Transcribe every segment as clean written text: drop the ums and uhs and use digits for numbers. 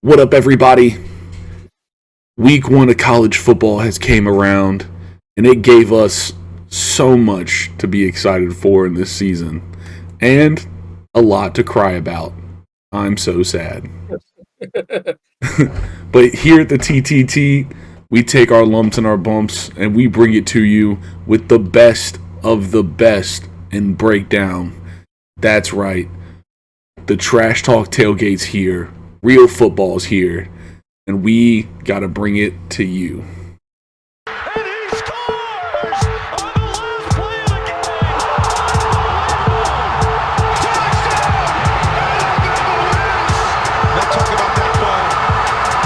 What up, everybody? Week 1 of college football has came around, and it gave us so much to be excited for in this season, and a lot to cry about. I'm so sad. But here at the TTT, we take our lumps and our bumps, and we bring it to you with the best of the best in breakdown. That's right. The Trash Talk Tailgate's here. Real football's here. And we got to bring it to you. And he scores on the last play of the game. Touchdown! Alabama wins. They talk about that ball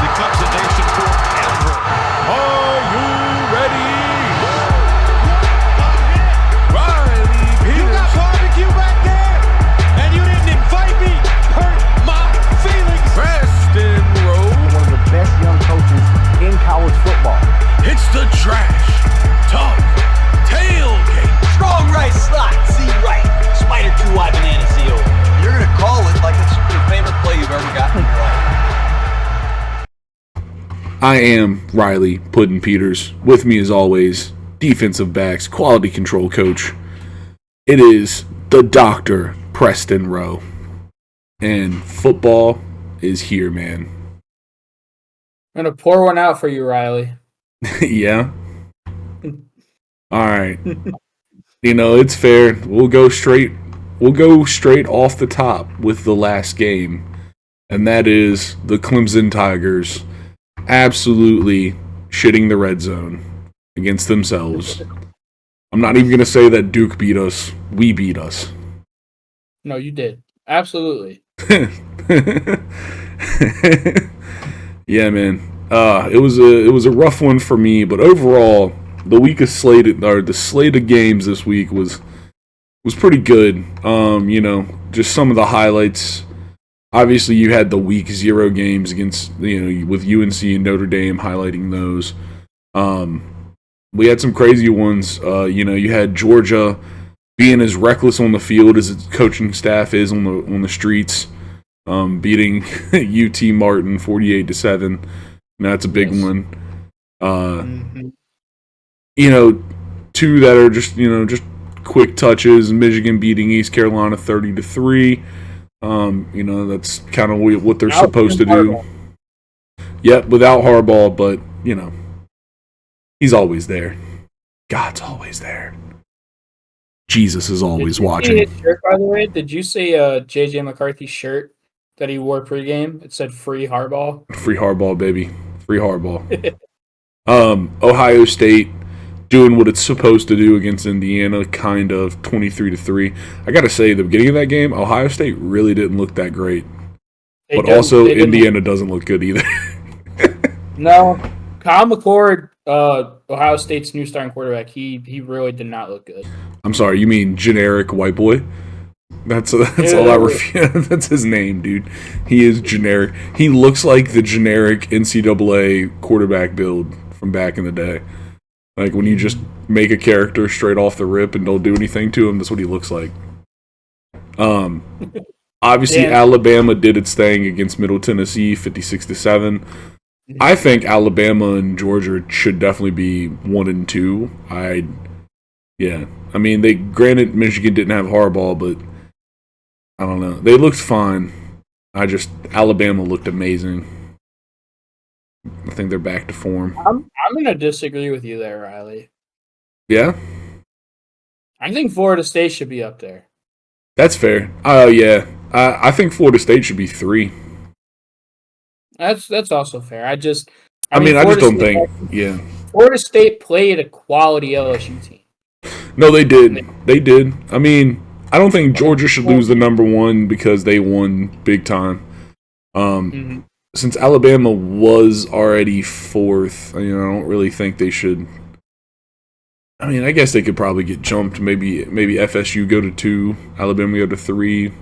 becomes a nation forever. Are you ready? Riley Peters. You got barbecue back there, and you didn't invite me. Hurt my feelings. Preston Rowe. One of the best young coaches in college football. It's the Trash Talk Tailgate. Strong right slot, C right. Spider 2-Y banana seal. You're going to call it like it's your favorite play you've ever gotten in your life. I am Riley Puddin' Peters. With me, as always, defensive backs, quality control coach. It is the Dr. Preston Rowe. And football is here, man. I'm going to pour one out for you, Riley. Yeah? Alright. It's fair. We'll go straight off the top with the last game. And that is the Clemson Tigers absolutely shitting the red zone against themselves. I'm not even going to say that Duke beat us. We beat us. No, you did. Absolutely. Yeah, man. It was a rough one for me, but overall, the slate of games this week was pretty good. Just some of the highlights. Obviously, you had the week 0 games against with UNC and Notre Dame, highlighting those. We had some crazy ones. You had Georgia being as reckless on the field as its coaching staff is on the streets. Beating UT Martin 48-7. That's a big one. Two that are just quick touches. Michigan beating East Carolina 30-3. That's kind of what they're supposed to do. Yep, without Harbaugh, but he's always there. God's always there. Jesus is always watching. His shirt, by the way, did you see JJ McCarthy's shirt that he wore pregame? It said "Free Harbaugh." Free Harbaugh, baby. Free Harbaugh. Ohio State doing what it's supposed to do against Indiana, kind of 23-3. I gotta say, the beginning of that game, Ohio State really didn't look that great. But also, Indiana doesn't look good either. No, Kyle McCord, Ohio State's new starting quarterback, he really did not look good. I'm sorry, you mean generic white boy? That's all I refuse. That's his name, dude. He is generic. He looks like the generic NCAA quarterback build from back in the day. Like when you just make a character straight off the rip and don't do anything to him, that's what he looks like. Obviously, yeah. Alabama did its thing against Middle Tennessee, 56-7. I think Alabama and Georgia should definitely be 1 and 2. Granted Michigan didn't have Harbaugh, but I don't know. They looked fine. Alabama looked amazing. I think they're back to form. I'm going to disagree with you there, Riley. Yeah? I think Florida State should be up there. That's fair. Yeah. I think Florida State should be 3. That's also fair. I just don't think. Yeah. Florida State played a quality LSU team. No, they did. They did. I don't think Georgia should lose the number 1 because they won big time. Since Alabama was already 4th, I don't really think they should. I guess they could probably get jumped. Maybe FSU go to 2, Alabama go to 3,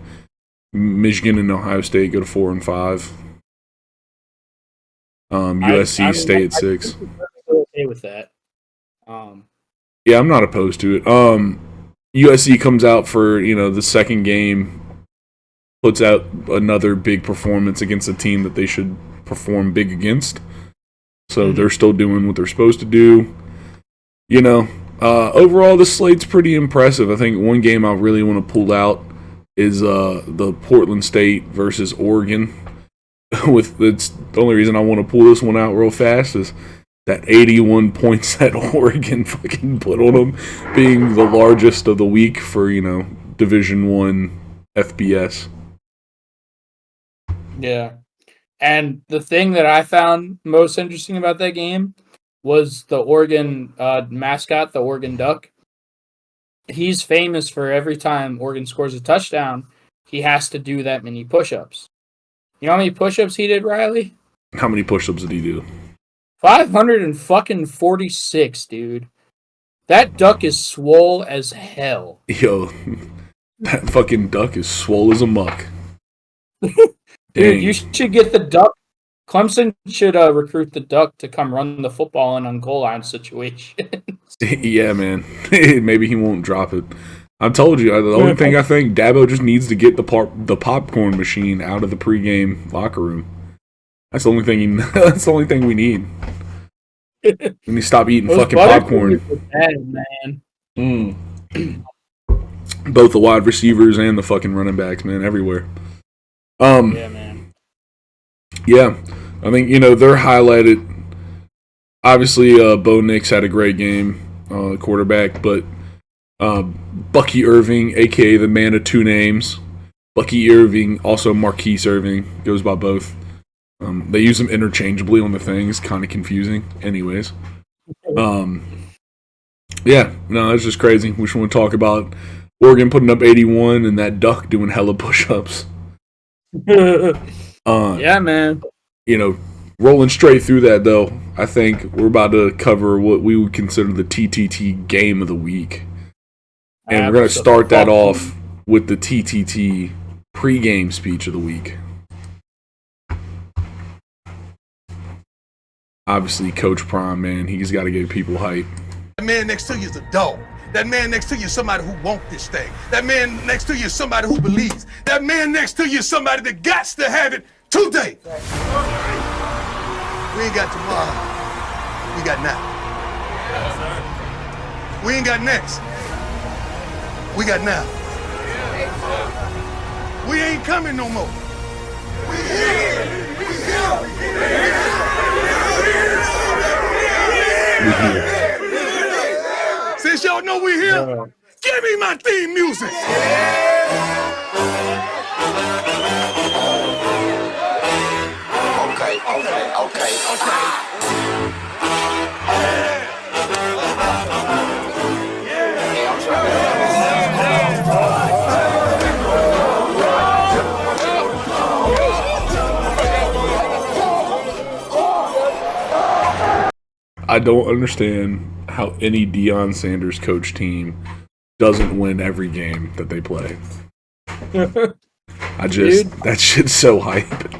Michigan and Ohio State go to 4 and 5. USC stay at 6. I'm okay with that. Yeah, I'm not opposed to it. USC comes out for the second game, puts out another big performance against a team that they should perform big against. So they're still doing what they're supposed to do. You know, overall, the slate's pretty impressive. I think one game I really want to pull out is the Portland State versus Oregon. It's the only reason I want to pull this one out real fast is that 81 points that Oregon fucking put on them, being the largest of the week for, Division I FBS. Yeah. And the thing that I found most interesting about that game was the Oregon mascot, the Oregon Duck. He's famous for every time Oregon scores a touchdown, he has to do that many push-ups. You know how many push-ups he did, Riley? How many push-ups did he do? 546, dude. That duck is swole as hell. Yo, that fucking duck is swole as a muck. Dude, you should get the duck. Clemson should recruit the duck to come run the football in on goal line situations. Yeah, man. Maybe he won't drop it. I told you, the only thing I think Dabo just needs to get the popcorn machine out of the pregame locker room. That's the only thing that's the only thing we need. We need to stop eating fucking popcorn. Man. Both the wide receivers and the fucking running backs, man, everywhere. Yeah, man. Yeah, I think they're highlighted. Obviously, Bo Nix had a great game, quarterback, but Bucky Irving, aka the man of two names, Bucky Irving, also Marquise Irving, goes by both. They use them interchangeably on the thing. It's kind of confusing. Anyways. Yeah, no, that's just crazy. We just want to talk about Oregon putting up 81 and that duck doing hella push-ups. Yeah, man. Rolling straight through that, though, I think we're about to cover what we would consider the TTT game of the week. And we're going to start that off with the TTT pregame speech of the week. Obviously, Coach Prime, man, he's got to give people hype. That man next to you is a dog. That man next to you is somebody who wants this thing. That man next to you is somebody who believes. That man next to you is somebody that got to have it today. We ain't got tomorrow. We got now. We ain't got next. We got now. We ain't coming no more. We here. We here. We here. Since y'all know we here, give me my theme music. Okay. I don't understand how any Deion Sanders coach team doesn't win every game that they play. That shit's so hype.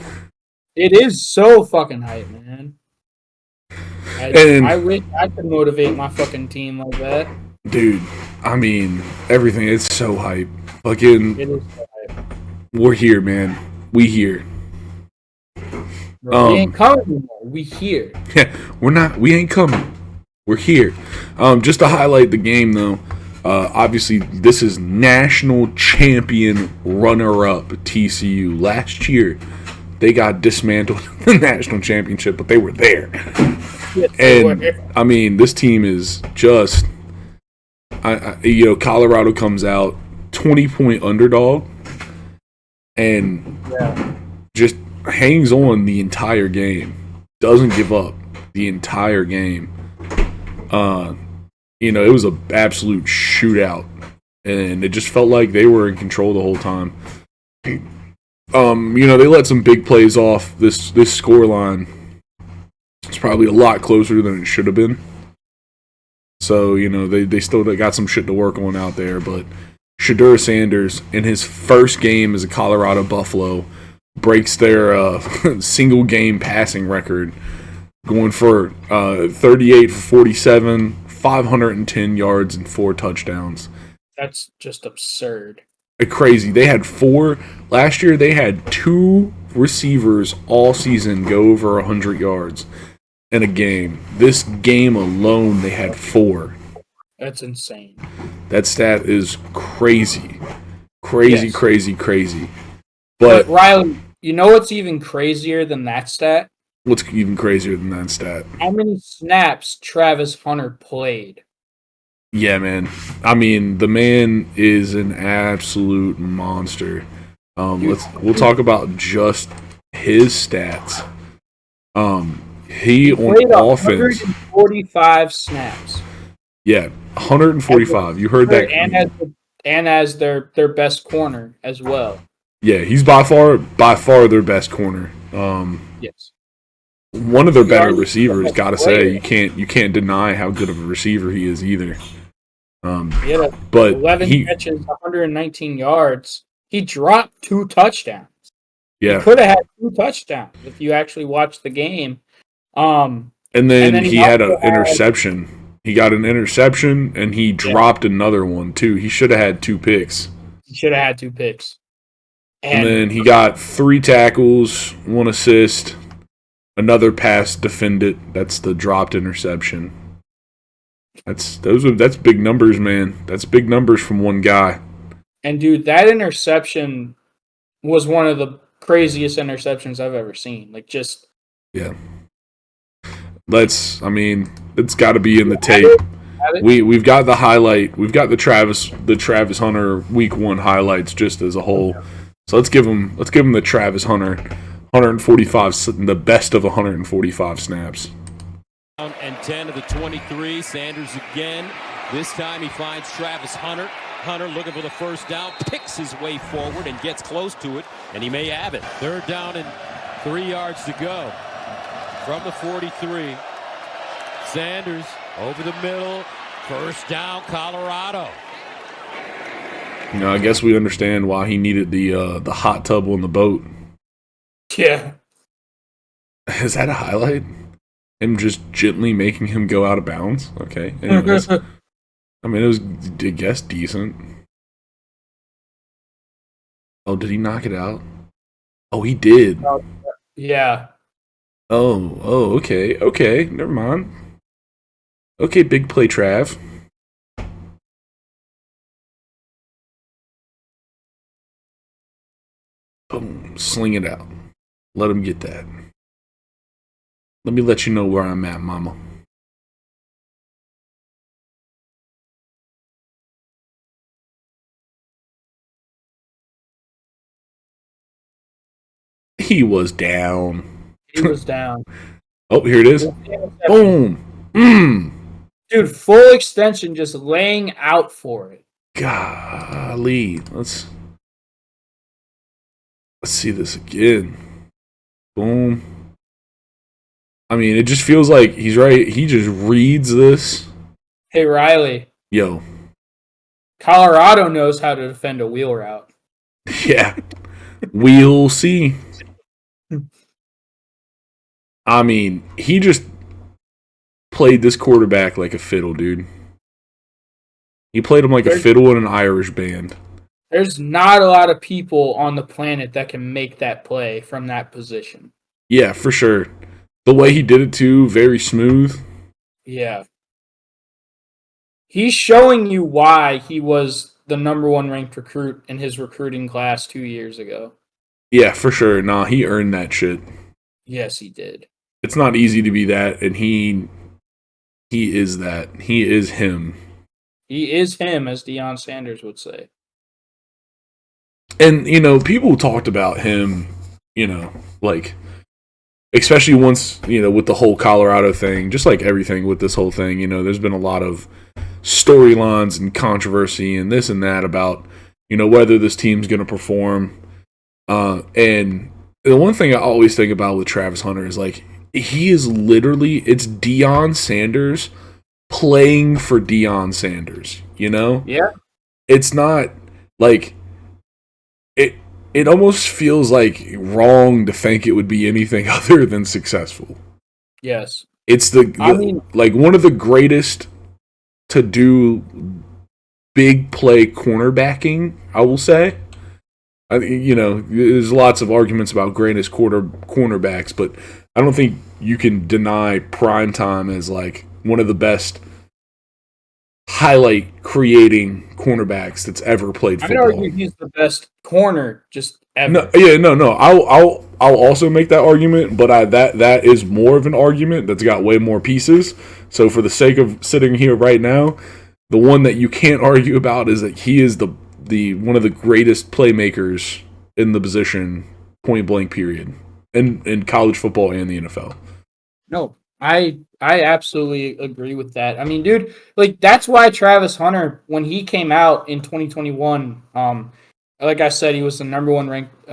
It is so fucking hype, man. I wish I could motivate my fucking team like that. Dude, I mean, everything is so hype. Fucking, It is so hype. we're here, man. We here. Bro, we ain't coming anymore. We here. Yeah, we ain't coming. We're here. Just to highlight the game, though, obviously, this is national champion runner-up TCU. Last year, they got dismantled in the national championship, but they were there. Yes, And, I mean, this team is just... Colorado comes out 20-point underdog and just hangs on the entire game. Doesn't give up the entire game. It was an absolute shootout, and it just felt like they were in control the whole time. They let some big plays off. This scoreline is probably a lot closer than it should have been. So, they still got some shit to work on out there, but Shedeur Sanders, in his first game as a Colorado Buffalo, breaks their single game passing record, going for 38 for 47, 510 yards and 4 touchdowns. That's just absurd. Crazy. They had 4 last year. They had 2 receivers all season go over 100 yards in a game. This game alone, they had 4. That's insane. That stat is crazy. Crazy, Yes. crazy. But Riley, you know what's even crazier than that stat? What's even crazier than that stat? How many snaps Travis Hunter played? Yeah, man. I mean, the man is an absolute monster. We'll talk about just his stats. He played on offense. 145 snaps. Yeah, 145. You heard that? And as their best corner as well. Yeah, he's by far their best corner. Yes. One of their better receivers. Gotta say, you can't deny how good of a receiver he is either. He had 11 catches, 119 yards. He dropped 2 touchdowns. Yeah, He could have had 2 touchdowns if you actually watched the game. And then he had an interception. He got an interception, and he dropped another one, too. He should have had 2 picks. He should have had 2 picks. And then he got 3 tackles, 1 assist, another pass defended. That's the dropped interception. That's big numbers, man. That's big numbers from one guy. And, dude, that interception was one of the craziest interceptions I've ever seen. Like, just... Yeah. It's got to be in the tape. We've got the highlight. We've got the Travis Hunter Week 1 highlights just as a whole. So let's give him the Travis Hunter 145, the best of 145 snaps. And 10 of the 23. Sanders again. This time he finds Travis Hunter. Hunter looking for the first down, picks his way forward and gets close to it, and he may have it. 3rd down and 3 yards to go. From the 43, Sanders over the middle, first down, Colorado. I guess we understand why he needed the hot tub on the boat. Yeah. Is that a highlight? Him just gently making him go out of bounds? Okay. Anyways. It was, I guess, decent. Oh, did he knock it out? Oh, he did. Yeah. Oh, okay, never mind. Okay, big play, Trav. Boom, sling it out. Let him get that. Let me let you know where I'm at, mama. He was down. He was down. Oh, here it is. Boom. Dude, full extension, just laying out for it. Golly. Let's see this again. Boom. It just feels like he's right. He just reads this. Hey, Riley. Yo. Colorado knows how to defend a wheel route. Yeah. We'll see. He just played this quarterback like a fiddle, dude. He played him like a fiddle in an Irish band. There's not a lot of people on the planet that can make that play from that position. Yeah, for sure. The way he did it, too, very smooth. Yeah. He's showing you why he was the number 1 ranked recruit in his recruiting class 2 years ago. Yeah, for sure. Nah, he earned that shit. Yes, he did. It's not easy to be that, and he is that. He is him. He is him, as Deion Sanders would say. And, people talked about him, especially once, with the whole Colorado thing, just like everything with this whole thing, there's been a lot of storylines and controversy and this and that about, whether this team's going to perform. And the one thing I always think about with Travis Hunter is, he is literally, it's Deion Sanders playing for Deion Sanders, Yeah. It's not, it almost feels wrong to think it would be anything other than successful. Yes. It's one of the greatest to do big play cornerbacking, I will say. There's lots of arguments about greatest cornerbacks, but I don't think you can deny primetime as like one of the best highlight creating cornerbacks that's ever played football. I'd argue he's the best corner just ever. No. I'll also make that argument, but that is more of an argument that's got way more pieces. So for the sake of sitting here right now, the one that you can't argue about is that he is the one of the greatest playmakers in the position, point blank period, in college football and the NFL. No, I absolutely agree with that. I mean, dude, like that's why Travis Hunter, when he came out in 2021, like I said, he was the number one ranked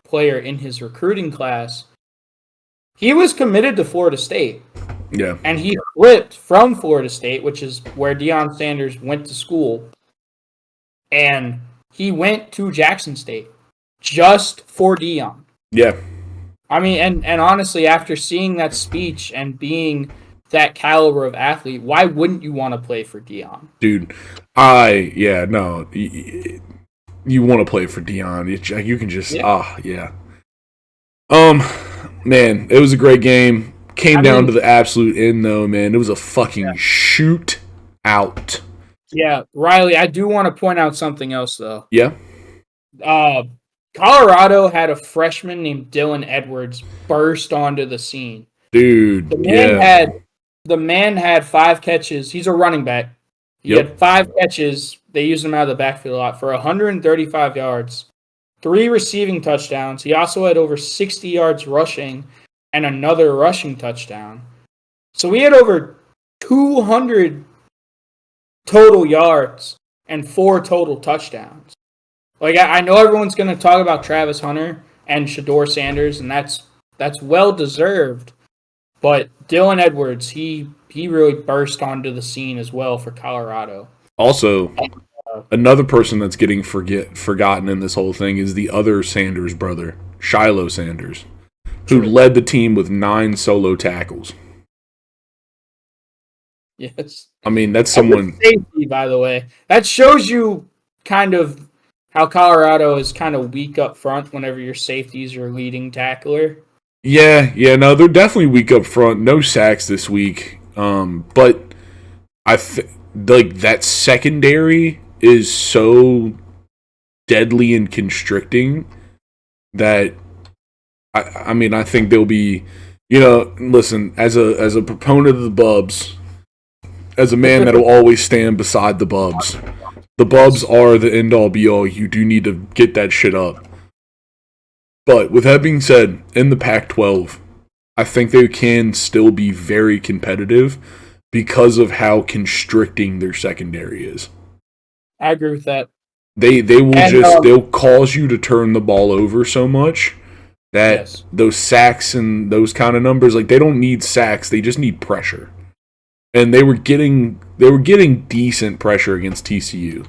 player in his recruiting class. He was committed to Florida State. Yeah. And he flipped from Florida State, which is where Deion Sanders went to school, and he went to Jackson State just for Deion. Yeah. I mean, and honestly, after seeing that speech and being that caliber of athlete, why wouldn't you want to play for Deion? Dude, you want to play for Deion. You can just, yeah. Man, it was a great game. Came down to the absolute end, though, man. It was a fucking shoot out. Yeah, Riley, I do want to point out something else, though. Yeah? Colorado had a freshman named Dylan Edwards burst onto the scene. Dude, The man had 5 catches. He's a running back. He had 5 catches. They used him out of the backfield a lot for 135 yards, 3 receiving touchdowns. He also had over 60 yards rushing and another rushing touchdown. So we had over 200 total yards and 4 total touchdowns. Like, I know everyone's going to talk about Travis Hunter and Shedeur Sanders, and that's well-deserved. But Dylan Edwards, he really burst onto the scene as well for Colorado. Also, another person that's getting forgotten in this whole thing is the other Sanders brother, Shiloh Sanders, who led the team with 9 solo tackles. Yes. I mean, that's someone... Safety, by the way. That shows you kind of how Colorado is kind of weak up front whenever your safety's your leading tackler. Yeah, no, they're definitely weak up front. No sacks this week. But like that secondary is so deadly and constricting that I think they'll be, listen, as a proponent of the Bubs, as a man that'll always stand beside the Bubs are the end all be all. You do need to get that shit up. But with that being said, in the Pac-12, I think they can still be very competitive because of how constricting their secondary is. I agree with that. They'll cause you to turn the ball over so much that those sacks and those kind of numbers, like, they don't need sacks, they just need pressure. And they were getting decent pressure against TCU.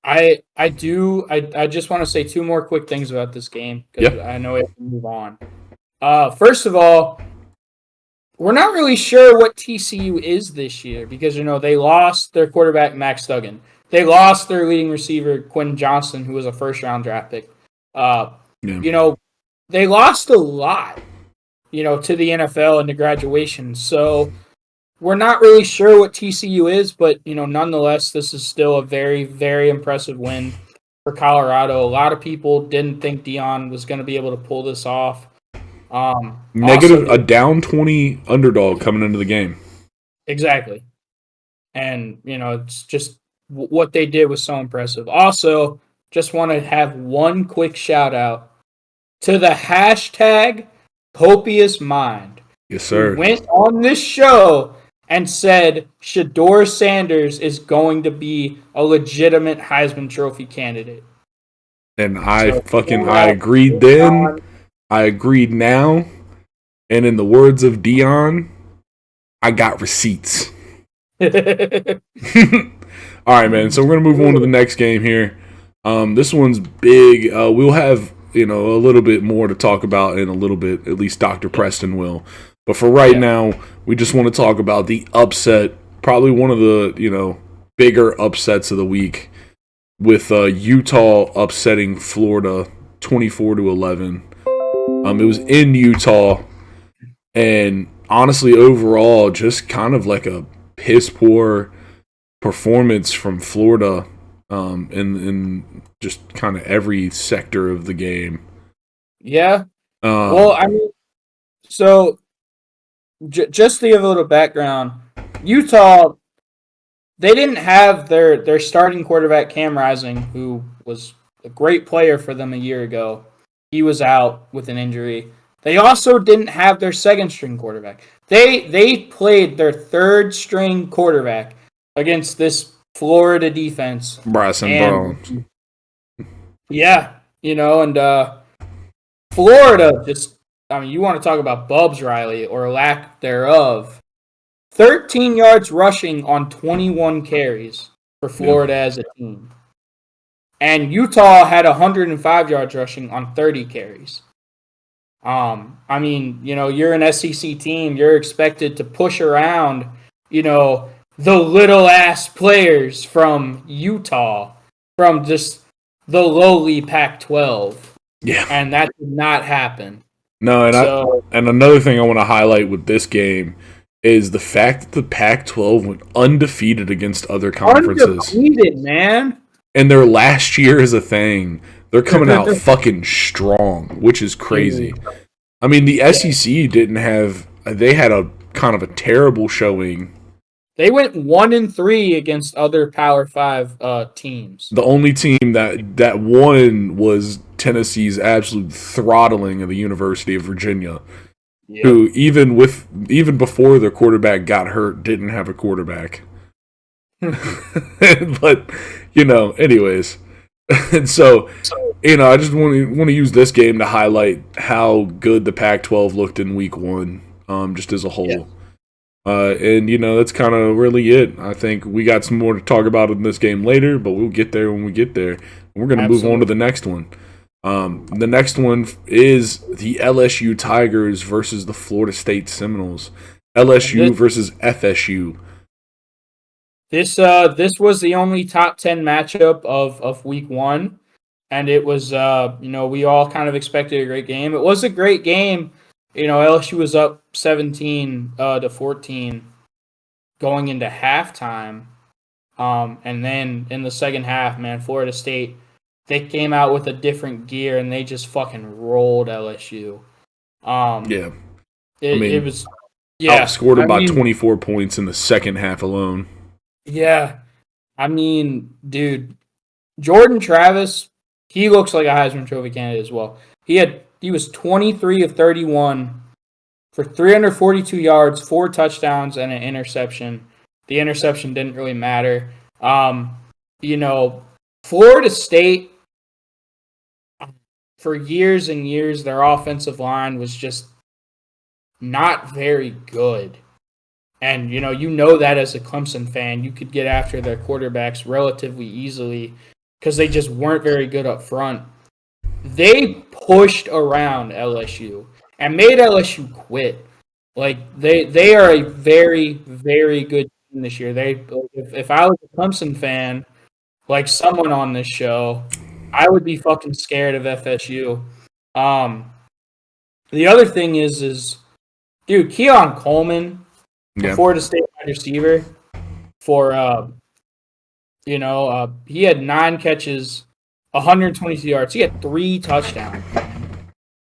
I just want to say 2 more quick things about this game because I know we have to move on. First of all, we're not really sure what TCU is this year because they lost their quarterback Max Duggan. They lost their leading receiver Quinn Johnson, who was a first-round draft pick. They lost a lot, to the NFL and to graduation. So we're not really sure what TCU is, but, nonetheless, this is still a very, very impressive win for Colorado. A lot of people didn't think Deion was going to be able to pull this off. A down 20 underdog coming into the game. Exactly. And, it's just what they did was so impressive. Also, just want to have one quick shout out to the hashtag Copious Mind. Yes, sir. Who went on this show and said Shedeur Sanders is going to be a legitimate Heisman Trophy candidate. And I agreed then. I agreed now. And in the words of Deion, I got receipts. All right, man. So we're going to move on to the next game here. This one's big. We'll have, a little bit more to talk about in a little bit. At least Dr. Preston will. But for right now, we just want to talk about the upset. Probably one of the, bigger upsets of the week. with Utah upsetting Florida 24-11. It was in Utah, and honestly, overall, just kind of like a piss poor performance from Florida in just kind of every sector of the game. Yeah. Well, I mean, so just to give a little background, Utah, they didn't have their starting quarterback Cam Rising, who was a great player for them a year ago. He was out with an injury. They also didn't have their second string quarterback. They played their third string quarterback against this Florida defense. Bryson Browns. Yeah, and Florida just, I mean, you want to talk about Bubs Riley or lack thereof. 13 yards rushing on 21 carries for Florida as a team. And Utah had 105 yards rushing on 30 carries. I mean, you're an SEC team. You're expected to push around, the little ass players from Utah, from just the lowly Pac-12. Yeah. And that did not happen. No, and another thing I want to highlight with this game is the fact that the Pac-12 went undefeated against other conferences. Undefeated, man. And their last year is a thing. They're coming out fucking strong, which is crazy. I mean, the SEC didn't have... They had a kind of a terrible showing. They went 1-3 against other Power 5 teams. The only team that won was Tennessee's absolute throttling of the University of Virginia. Yep. Who even before their quarterback got hurt, didn't have a quarterback. But anyways, and so I just want to use this game to highlight how good the Pac-12 looked in Week 1, just as a whole. Yeah. And that's kind of really it. I think we got some more to talk about in this game later, but we'll get there when we get there. We're going to move on to the next one. The next one is the LSU Tigers versus the Florida State Seminoles. LSU versus FSU. This was the only top 10 matchup of Week 1, and it was we all kind of expected a great game. It was a great game. LSU was up 17-14 going into halftime, and then in the second half, man, Florida State, they came out with a different gear, and they just fucking rolled LSU. It was outscored them by 24 points in the second half alone. Yeah, I mean, dude, Jordan Travis, he looks like a Heisman Trophy candidate as well. He was 23 of 31 for 342 yards, 4 touchdowns, and an interception. The interception didn't really matter. Florida State, for years and years, their offensive line was just not very good. And, you know that as a Clemson fan, you could get after their quarterbacks relatively easily because they just weren't very good up front. They pushed around LSU and made LSU quit. Like, they are a very, very good team this year. If I was a Clemson fan, like someone on this show, I would be fucking scared of FSU. The other thing is dude, Keon Coleman, Florida State wide receiver, he had 9 catches, 122 yards. He had 3 touchdowns.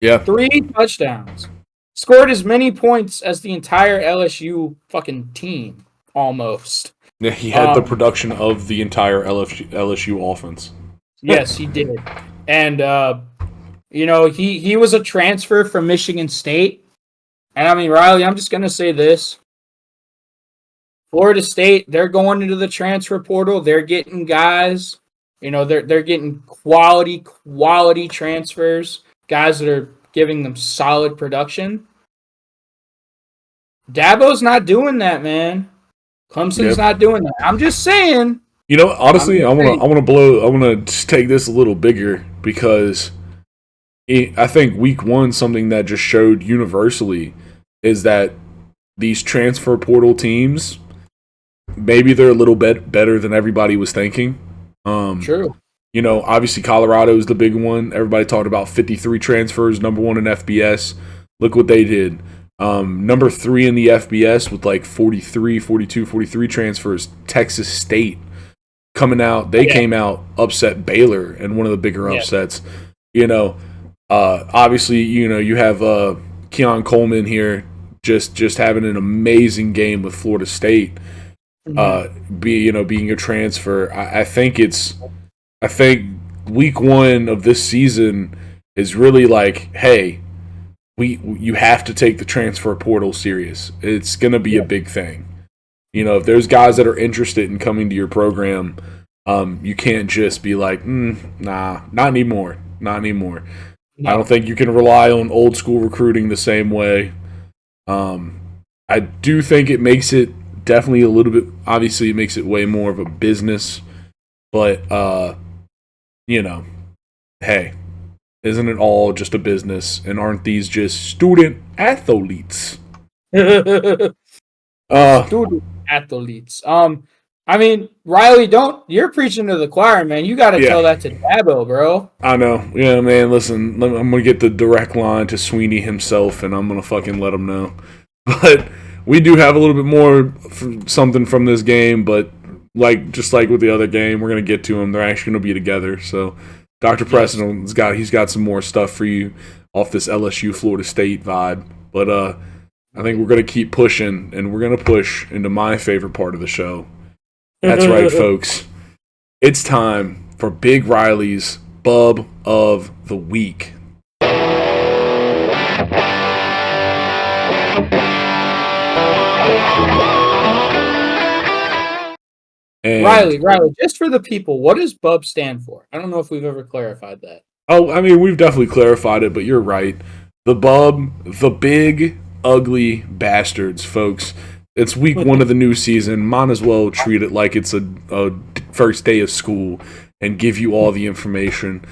Yeah. 3 touchdowns. Scored as many points as the entire LSU fucking team, almost. Yeah, he had the production of the entire LSU offense. Yes, he did. And, he was a transfer from Michigan State. And, I mean, Riley, I'm just going to say this. Florida State, they're going into the transfer portal. They're getting guys. They're getting quality transfers, guys that are giving them solid production. Dabo's not doing that, man. Clemson's not doing that. I'm just saying. Honestly, I want to take this a little bigger because I think Week 1, something that just showed universally is that these transfer portal teams, maybe they're a little bit better than everybody was thinking. True. Obviously Colorado is the big one. Everybody talked about 53 transfers, number one in FBS. Look what they did. Number 3 in the FBS with like 43, 42, 43 transfers, Texas State coming out. They came out, upset Baylor in one of the bigger upsets. Obviously, you have Keon Coleman here just having an amazing game with Florida State. Being a transfer. I think week 1 of this season is really like, hey, you have to take the transfer portal serious. It's going to be a big thing. If there's guys that are interested in coming to your program, you can't just be like, nah, not anymore. Not anymore. No. I don't think you can rely on old school recruiting the same way. I do think it makes it definitely a little bit, obviously it makes it way more of a business, but, hey, isn't it all just a business? And aren't these just student athletes? Student athletes. I mean, Riley, you're preaching to the choir, man. You got to tell that to Dabo, bro. I know. Yeah, man, listen, I'm going to get the direct line to Sweeney himself, and I'm going to fucking let him know. But we do have a little bit more something from this game, but just like with the other game, we're going to get to them. They're actually going to be together. So Dr. Preston, he's got some more stuff for you off this LSU Florida State vibe. But I think we're going to keep pushing, and we're going to push into my favorite part of the show. That's right, folks. It's time for Big Riley's Bub of the Week. And Riley, just for the people, what does BUB stand for? I don't know if we've ever clarified that. Oh, I mean, we've definitely clarified it, but you're right. The BUB, the big, ugly bastards, folks. It's week 1 of the new season. Might as well treat it like it's a first day of school and give you all the information.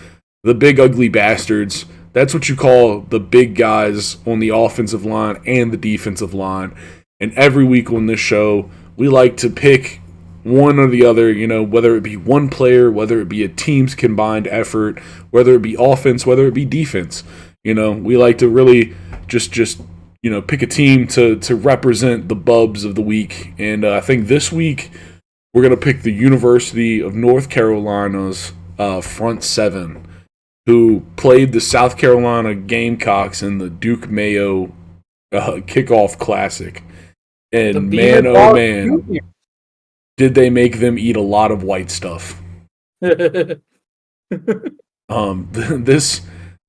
The big, ugly bastards. That's what you call the big guys on the offensive line and the defensive line. And every week on this show, we like to pick one or the other, whether it be one player, whether it be a team's combined effort, whether it be offense, whether it be defense. We like to really just pick a team to represent the Bubs of the week. And I think this week we're going to pick the University of North Carolina's front 7, who played the South Carolina Gamecocks in the Duke Mayo kickoff classic. And man, oh man, did they make them eat a lot of white stuff.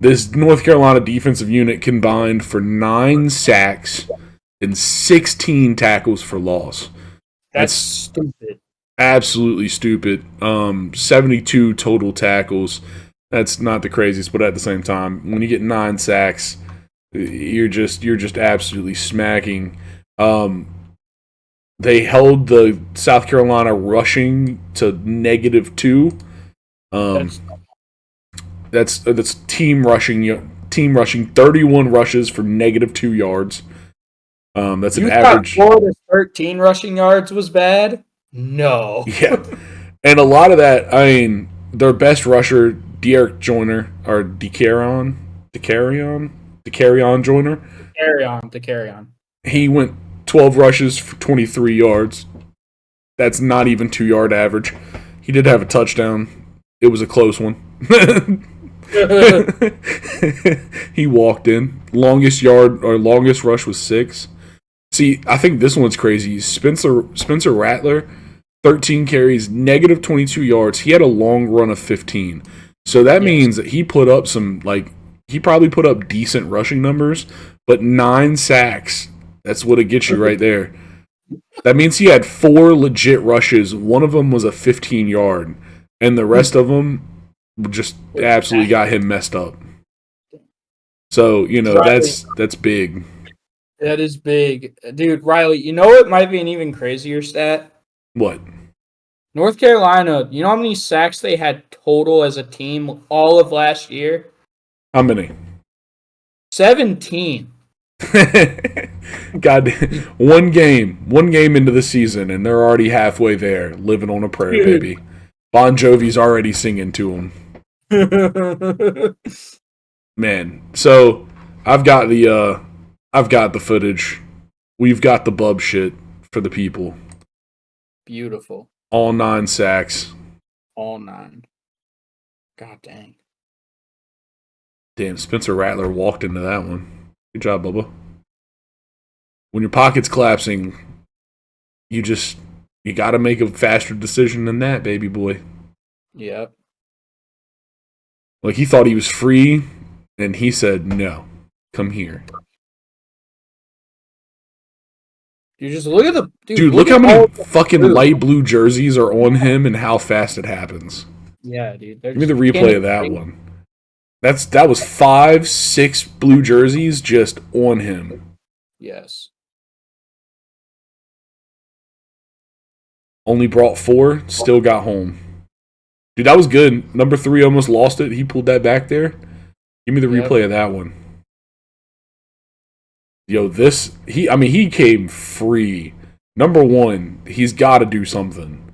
This North Carolina defensive unit combined for 9 sacks and 16 tackles for loss. That's stupid. Absolutely stupid. 72 total tackles. That's not the craziest, but at the same time, when you get 9 sacks, you're just absolutely smacking. They held the South Carolina rushing to -2. That's team rushing 31 rushes for -2 yards. That's an average. Florida's 13 rushing yards was bad? No. Yeah. And a lot of that, I mean, their best rusher, De'Aaron Joyner, or DeCarrion Joyner. DeCarrion. He went 12 rushes for 23 yards. That's not even 2-yard average. He did have a touchdown. It was a close one. He walked in. Longest rush was 6. See, I think this one's crazy. Spencer Rattler, 13 carries, -22 yards. He had a long run of 15. So that means that he put up he probably put up decent rushing numbers, but 9 sacks. That's what it gets you right there. That means he had 4 legit rushes. One of them was a 15-yard, and the rest of them just absolutely got him messed up. So, that's big. That is big. Dude, Riley, it might be an even crazier stat? What? North Carolina, you know how many sacks they had total as a team all of last year? How many? 17. God, one game into the season, and they're already halfway there, living on a prayer, baby. Bon Jovi's already singing to him. Man, so I've got the footage. We've got the bub shit for the people. Beautiful. All 9 sacks. All 9. God dang. Damn, Spencer Rattler walked into that one. Good job, Bubba. When your pocket's collapsing, you got to make a faster decision than that, baby boy. Yep. Like, he thought he was free, and he said, no, come here. You just look at the... Dude, look how many fucking light blue jerseys are on him and how fast it happens. Yeah, dude. Give me the replay of that one. That was 5, 6 blue jerseys just on him. Yes. Only brought 4, still got home. Dude, that was good. Number 3 almost lost it. He pulled that back there. Give me the replay of that one. Yo, he came free. Number 1, he's got to do something.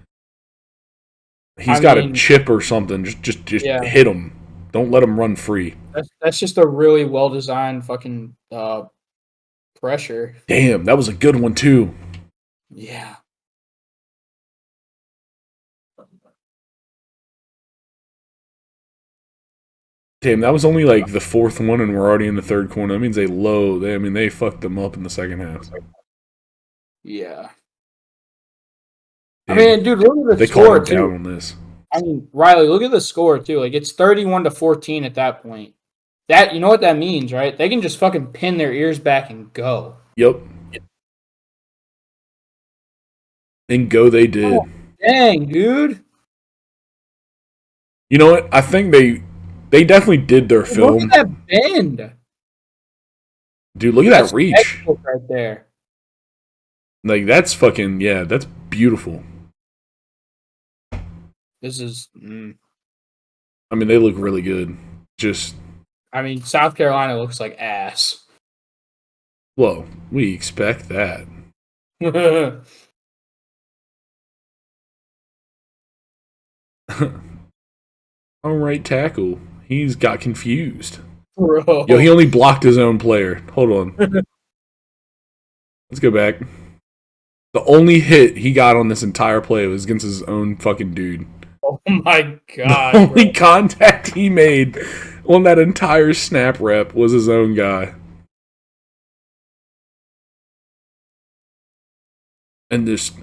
He's got a chip or something. Just hit him. Don't let him run free. That's just a really well-designed fucking pressure. Damn, that was a good one, too. Yeah. Damn, that was only like the 4th one, and we're already in the 3rd quarter. That means they fucked them up in the second half. Yeah. Damn. I mean, dude, look at the score, too. Down on this. I mean, Riley, look at the score, too. Like, it's 31-14 at that point. You know what that means, right? They can just fucking pin their ears back and go. Yep. And go they did. Oh, dang, dude. You know what? I think they definitely did their film. Look at that bend. Dude, look at that reach. Right there. Like, that's fucking, yeah, that's beautiful. This is... I mean, they look really good. South Carolina looks like ass. Well, we expect that. All right, tackle. He's got confused. Bro. Yo, he only blocked his own player. Hold on. Let's go back. The only hit he got on this entire play was against his own fucking dude. Oh my god. The only contact he made on that entire snap rep was his own guy. And just,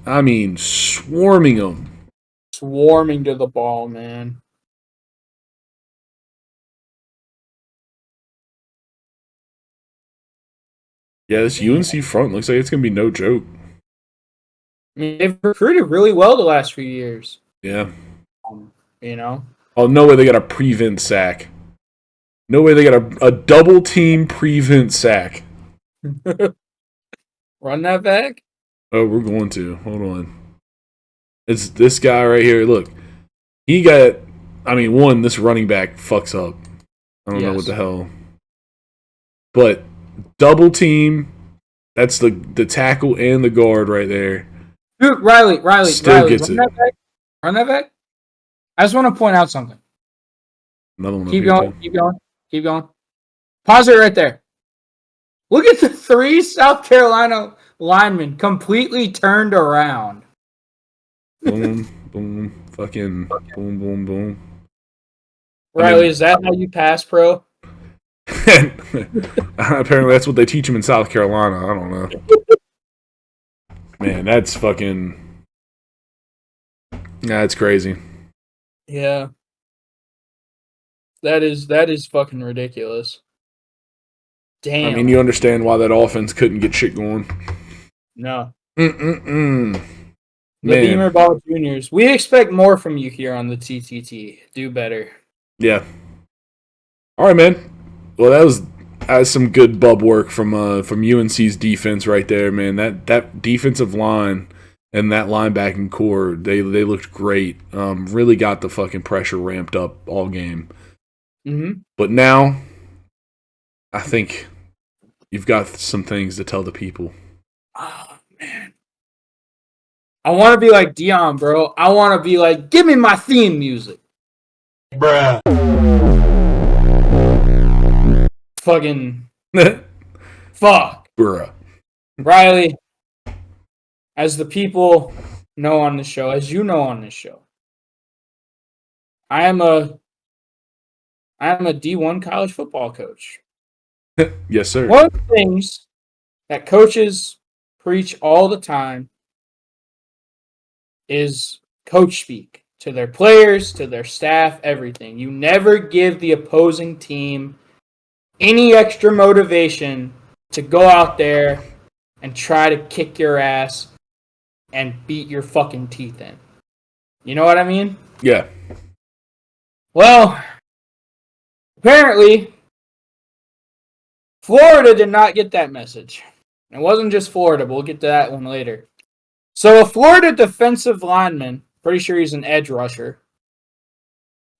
swarming him. Swarming to the ball, man. Yeah, this UNC front looks like it's going to be no joke. I mean, they've recruited really well the last few years. Yeah. You know? Oh, no way they got a prevent sack. No way they got a double team prevent sack. Run that back? Oh, we're going to. Hold on. It's this guy right here. Look. He got, this running back fucks up. I don't know what the hell. But double team, that's the tackle and the guard right there. Dude, Riley, Still gets it. Run that back. I just want to point out something. Another one. Keep going. Pause it right there. Look at the 3 South Carolina linemen completely turned around. Boom, boom, fucking boom, boom, boom. Riley, is that how you pass, pro? Apparently that's what they teach them in South Carolina. I don't know. Man, that's fucking... That's crazy. Yeah. That is fucking ridiculous. Damn. You understand why that offense couldn't get shit going. No. The Beamer Ball Juniors. We expect more from you here on the TTT. Do better. Yeah. All right, man. Well, that was some good bub work from UNC's defense right there, man. That defensive line and that linebacking core, they looked great. Really got the fucking pressure ramped up all game. Mm-hmm. But now, I think you've got some things to tell the people. Oh, man. I want to be like Dion, bro. I want to be like, give me my theme music. Bruh. Fucking fuck. Bruh. Riley, as the people know on the show, as you know on this show, I am a D1 college football coach. Yes, sir. One of the things that coaches preach all the time is coach speak to their players, to their staff, everything. You never give the opposing team any extra motivation to go out there and try to kick your ass and beat your fucking teeth in. You know what I mean? Yeah. Well, apparently, Florida did not get that message. It wasn't just Florida, but we'll get to that one later. So a Florida defensive lineman, pretty sure he's an edge rusher,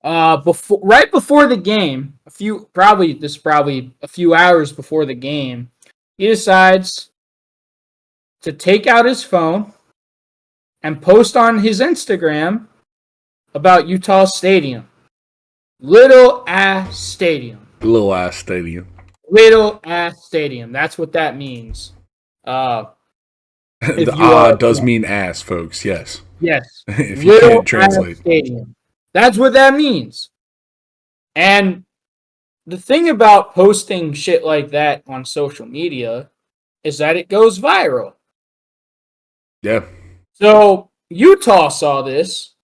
right before the game, probably a few hours before the game, he decides to take out his phone and post on his Instagram about Utah Stadium. Little ass stadium. Little ass stadium. Little ass stadium. That's what that means. The does mean ass, folks. Yes. Yes. If you can't translate. Stadium. That's what that means. And the thing about posting shit like that on social media is that it goes viral. Yeah. So Utah saw this,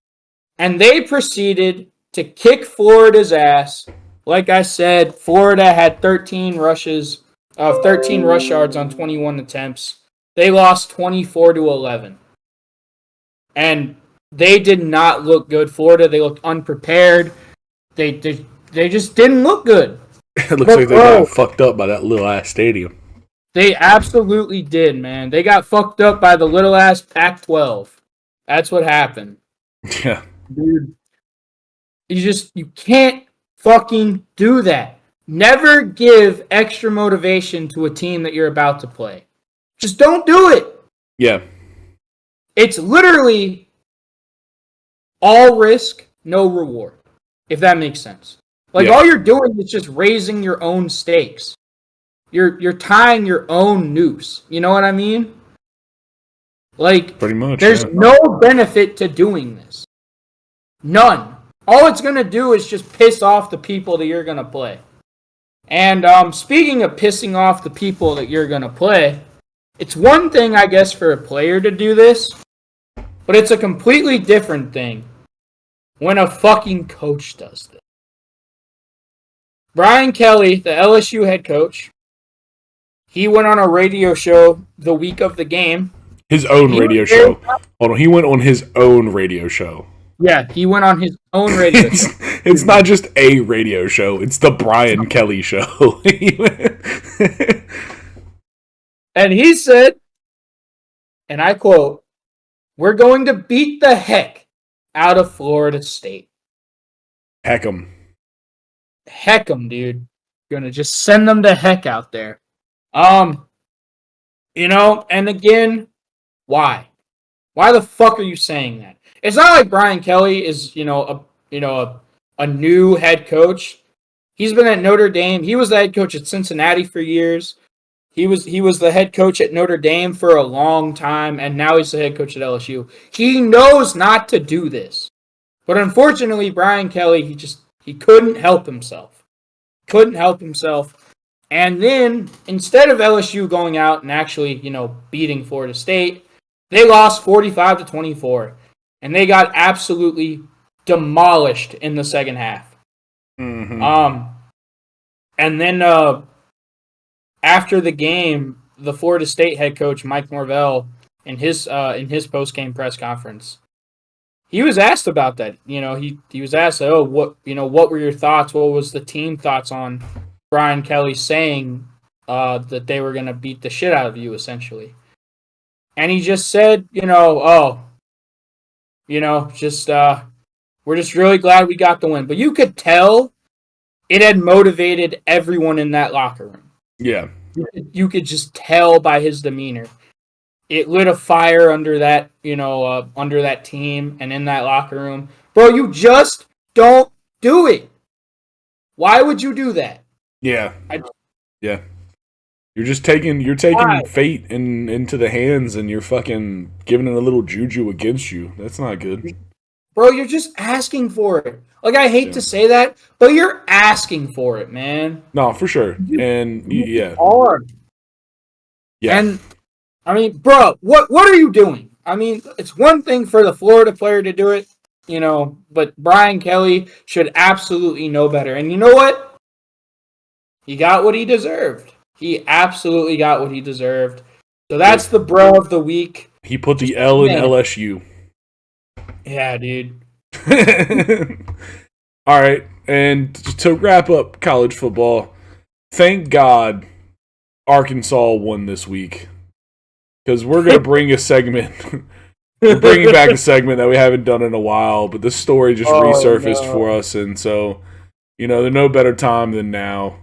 and they proceeded to kick Florida's ass. Like I said, Florida had 13 rush yards on 21 attempts. They lost 24-11. And they did not look good. Florida, they looked unprepared. They just didn't look good. It looks like they got fucked up by that little ass stadium. They absolutely did, man. They got fucked up by the little ass Pac-12. That's what happened. Yeah. Dude, you can't fucking do that. Never give extra motivation to a team that you're about to play. Just don't do it. Yeah. It's literally all risk, no reward, if that makes sense. Like, all you're doing is just raising your own stakes. You're tying your own noose. You know what I mean? Like, pretty much. There's no benefit to doing this. None. All it's going to do is just piss off the people that you're going to play. And speaking of pissing off the people that you're going to play, it's one thing, I guess, for a player to do this, but it's a completely different thing when a fucking coach does this. Brian Kelly, the LSU head coach, he went on a radio show the week of the game. His own radio show. Hold on, he went on his own radio show. Yeah, he went on his own radio show. It's not just a radio show. It's the Brian Kelly show. And he said, and I quote, "We're going to beat the heck out of Florida State." Heck 'em. Heck 'em, dude. Gonna just send them to heck out there. And again, why? Why the fuck are you saying that? It's not like Brian Kelly is, a new head coach. He's been at Notre Dame. He was the head coach at Cincinnati for years. He was the head coach at Notre Dame for a long time, and now he's the head coach at LSU. He knows not to do this. But unfortunately, Brian Kelly, he couldn't help himself. Couldn't help himself. And then, instead of LSU going out and actually, beating Florida State, they lost 45-24. And they got absolutely demolished in the second half. Mm-hmm. And then after the game, the Florida State head coach Mike Norvell in his post-game press conference, he was asked about that. He was asked, what were your thoughts? What was the team thoughts on Brian Kelly saying that they were going to beat the shit out of you, essentially? And he just said, we're just really glad we got the win. But you could tell it had motivated everyone in that locker room. Yeah. You could just tell by his demeanor. it lit a fire under that, under that team and in that locker room. Bro, you just don't do it. Why would you do that? Yeah. Yeah. You're just taking fate into the hands, and you're fucking giving it a little juju against you. That's not good. Bro, you're just asking for it. Like, I hate to say that, but you're asking for it, man. No, for sure. And yeah. Hard. Yeah. And I mean, bro, what are you doing? I mean, it's one thing for the Florida player to do it, but Brian Kelly should absolutely know better. And you know what? He got what he deserved. He absolutely got what he deserved. So that's the bro of the week. He put the L in LSU. Yeah, dude. All right, and to wrap up college football, thank God Arkansas won this week, because we're going to bring a segment. We're bringing back a segment that we haven't done in a while, but this story just resurfaced for us, and so, there's no better time than now.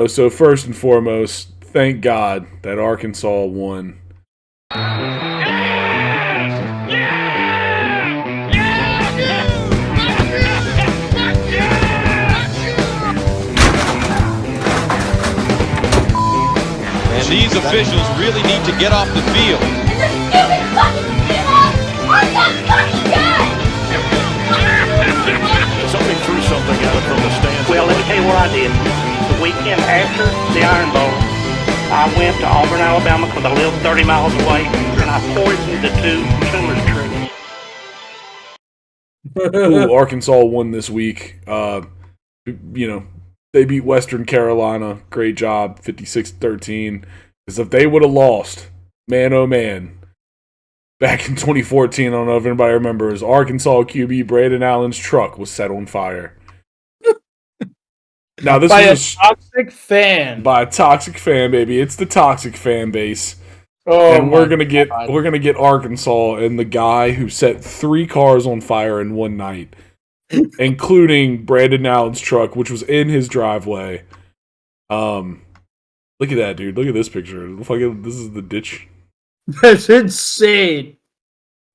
So first and foremost, thank God that Arkansas won. And these officials really need to get off the field. Somebody threw something at him from the stands. Well, let me tell you what I did. The weekend after the Iron Bowl, I went to Auburn, Alabama, because I live 30 miles away, and I poisoned the 2 tumor trees. Ooh, Arkansas won this week. They beat Western Carolina. Great job, 56-13. Because if they would have lost, man, oh man, back in 2014, I don't know if anybody remembers, Arkansas QB Braden Allen's truck was set on fire. Now this was a toxic fan. By a toxic fan, baby. It's the toxic fan base. Oh, and we're gonna get Arkansas and the guy who set 3 cars on fire in one night, including Brandon Allen's truck, which was in his driveway. Look at that, dude. Look at this picture. This is the ditch. That's insane,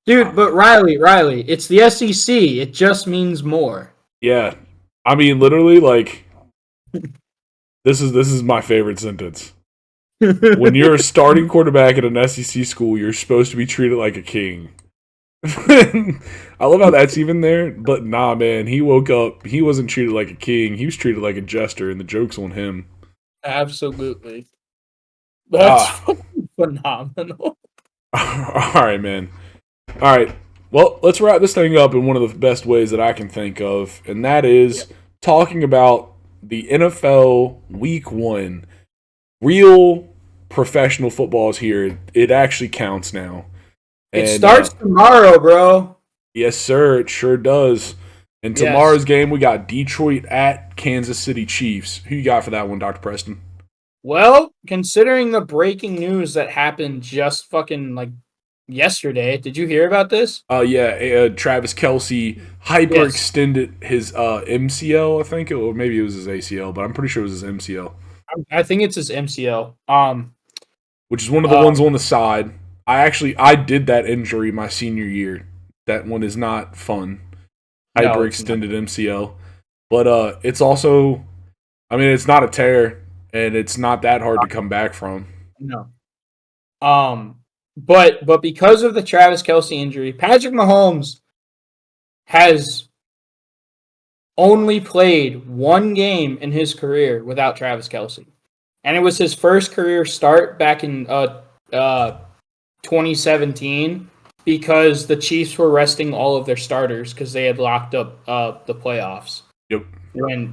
dude. But Riley, it's the SEC. It just means more. Yeah, I mean, literally, like, this is my favorite sentence. When you're a starting quarterback at an SEC school, you're supposed to be treated like a king. I love how that's even there, but nah, man. He woke up. He wasn't treated like a king. He was treated like a jester, and the joke's on him. Absolutely. That's fucking phenomenal. All right, man. All right. Well, let's wrap this thing up in one of the best ways that I can think of, and that is talking about the NFL Week 1. Real professional football is here. It actually counts now. It starts tomorrow, bro. Yes, sir. It sure does. And tomorrow's game, we got Detroit at Kansas City Chiefs. Who you got for that one, Dr. Preston? Well, considering the breaking news that happened just fucking like yesterday, did you hear about this? Travis Kelce hyperextended his MCL, I think, or maybe it was his ACL, but I'm pretty sure it was his MCL. I think it's his MCL. Which is one of the ones on the side. I did that injury my senior year. That one is not fun. Hyperextended MCL. But it's also, I mean, it's not a tear, and it's not that hard to come back from. No. But because of the Travis Kelce injury, Patrick Mahomes has only played 1 game in his career without Travis Kelce. And it was his first career start back in 2017 because the Chiefs were resting all of their starters because they had locked up the playoffs. Yep.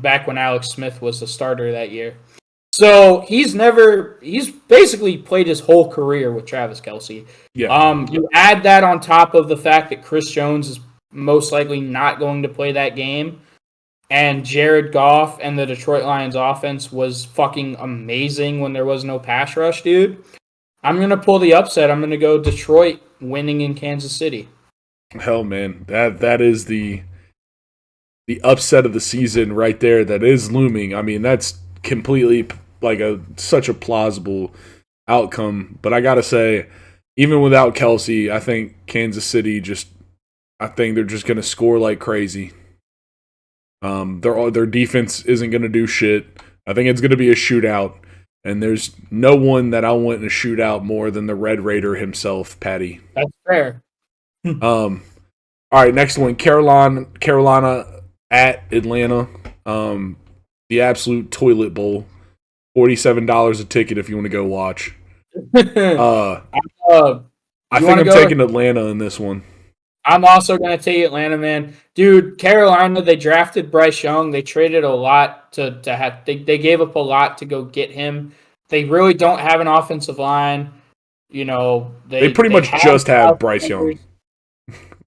Back when Alex Smith was the starter that year. So he's basically played his whole career with Travis Kelce. Yeah. You add that on top of the fact that Chris Jones is most likely not going to play that game. And Jared Goff and the Detroit Lions offense was fucking amazing when there was no pass rush, dude. I'm going to pull the upset. I'm going to go Detroit winning in Kansas City. Hell, man. That is the upset of the season right there that is looming. I mean, that's completely like such a plausible outcome. But I got to say, even without Kelsey, I think Kansas City I think they're just going to score like crazy. Their defense isn't going to do shit. I think it's going to be a shootout, and there's no one that I want in a shootout more than the Red Raider himself, Patty. That's fair. All right, next one, Carolina at Atlanta. The absolute toilet bowl. $47 a ticket if you want to go watch. I think I'm taking Atlanta in this one. I'm also going to take Atlanta, man. Dude, Carolina, they drafted Bryce Young. They traded a lot to have. They gave up a lot to go get him. They really don't have an offensive line. You know, they pretty much just have Bryce Young.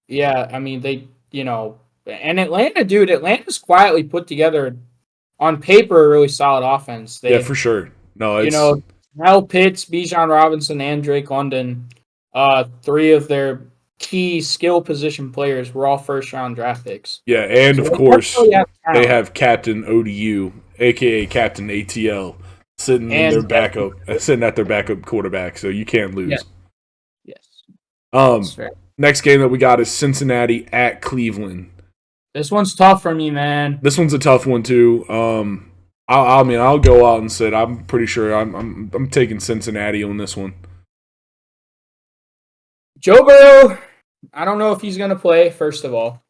Yeah, I mean, and Atlanta, dude, Atlanta's quietly put together on paper a really solid offense. Yeah, for sure. No, it's Mel Pitts, Bijan Robinson, and Drake London, three of their key skill position players were all first-round draft picks. Yeah, and so of course, they have Captain ODU, a.k.a. Captain ATL, sitting at their backup quarterback, so you can't lose. Yes. Next game that we got is Cincinnati at Cleveland. This one's tough for me, man. This one's a tough one, too. I'll go out and say I'm pretty sure I'm taking Cincinnati on this one. Joe Burrow, I don't know if he's going to play, first of all.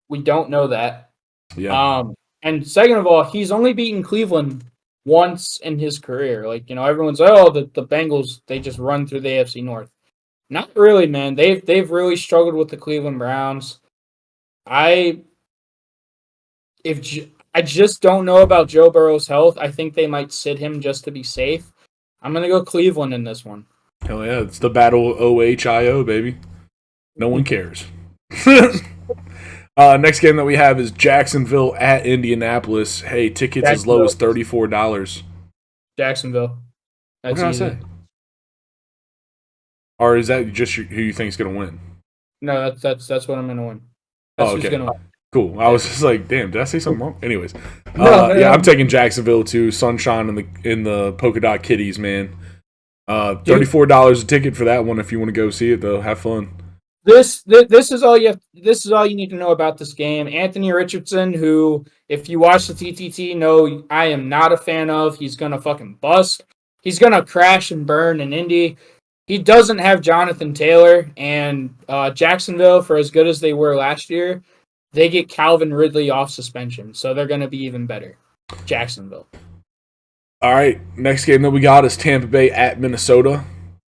We don't know that. Yeah. And second of all, he's only beaten Cleveland once in his career. Everyone's like, the Bengals, they just run through the AFC North. Not really, man. They've really struggled with the Cleveland Browns. I just don't know about Joe Burrow's health. I think they might sit him just to be safe. I'm going to go Cleveland in this one. Hell yeah, it's the battle OHIO, baby. No one cares. Next game that we have is Jacksonville at Indianapolis. Hey, tickets as low as $34. Jacksonville. That's what did I say? Or is that just who you think is going to win? No, that's what I'm going to win. That's who's going to win. Cool. I was just like, damn, did I say something wrong? Anyways. Yeah, I'm taking Jacksonville too. Sunshine in the polka dot kitties, man. $34 a ticket for that one if you want to go see it though. Have fun. This is all you need to know about this game. Anthony Richardson, who, if you watch the TTT, know I am not a fan of. He's gonna fucking bust. He's gonna crash and burn in Indy. He doesn't have Jonathan Taylor, and Jacksonville, for as good as they were last year, they get Calvin Ridley off suspension, so they're gonna be even better. Jacksonville. All right, next game that we got is Tampa Bay at Minnesota.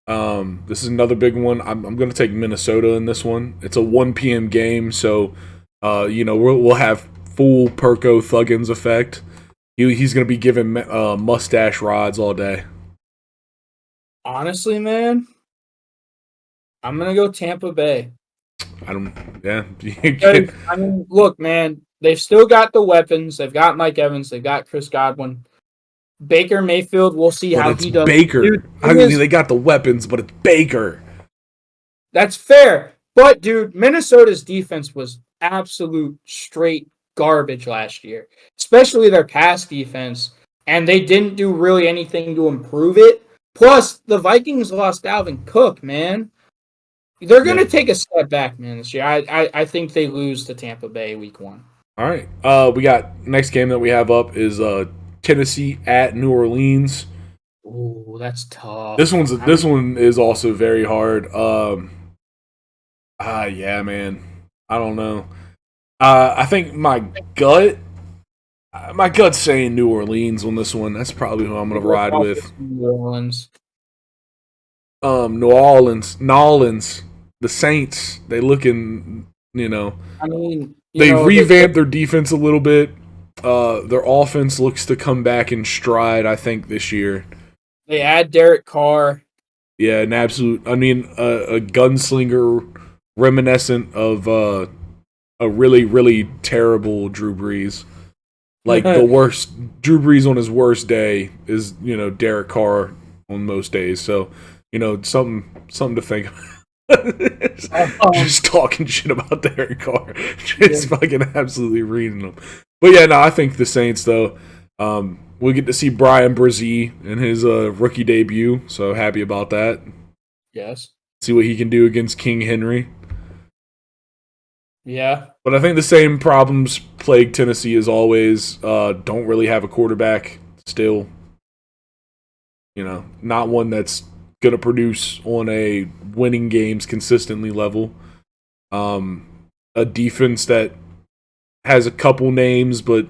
This is another big one. I'm going to take Minnesota in this one. It's a 1 p.m. game, so we'll have full Perko Thuggins effect. He's going to be giving mustache rods all day. Honestly, man, I'm going to go Tampa Bay. Look, man, they've still got the weapons. They've got Mike Evans. They've got Chris Godwin. Baker Mayfield, we'll see how he does. Baker. Dude, they got the weapons, but it's Baker. That's fair. But, dude, Minnesota's defense was absolute straight garbage last year, especially their pass defense, and they didn't do really anything to improve it. Plus, the Vikings lost Dalvin Cook, man. They're going to take a step back, man, this year. I think they lose to Tampa Bay week 1. All right. We got next game that we have up is Tennessee at New Orleans. Ooh, that's tough. This one is also very hard. Yeah, man. I don't know. I think my gut's saying New Orleans on this one. That's probably who I'm gonna ride with. New Orleans. New Orleans, the Saints. They looking, they revamped their defense a little bit. Their offense looks to come back in stride, I think, this year. They add Derek Carr. Yeah, a gunslinger reminiscent of a really, really terrible Drew Brees. Like the worst, Drew Brees on his worst day is, Derek Carr on most days. So, something to think about. Just talking shit about Derek Carr. Just fucking absolutely reading them. But yeah, no, I think the Saints, though, we'll get to see Brian Brzee in his rookie debut, so happy about that. Yes. See what he can do against King Henry. Yeah. But I think the same problems plague Tennessee as always. Don't really have a quarterback still. Not one that's going to produce on a winning games consistently level. A defense that has a couple names, but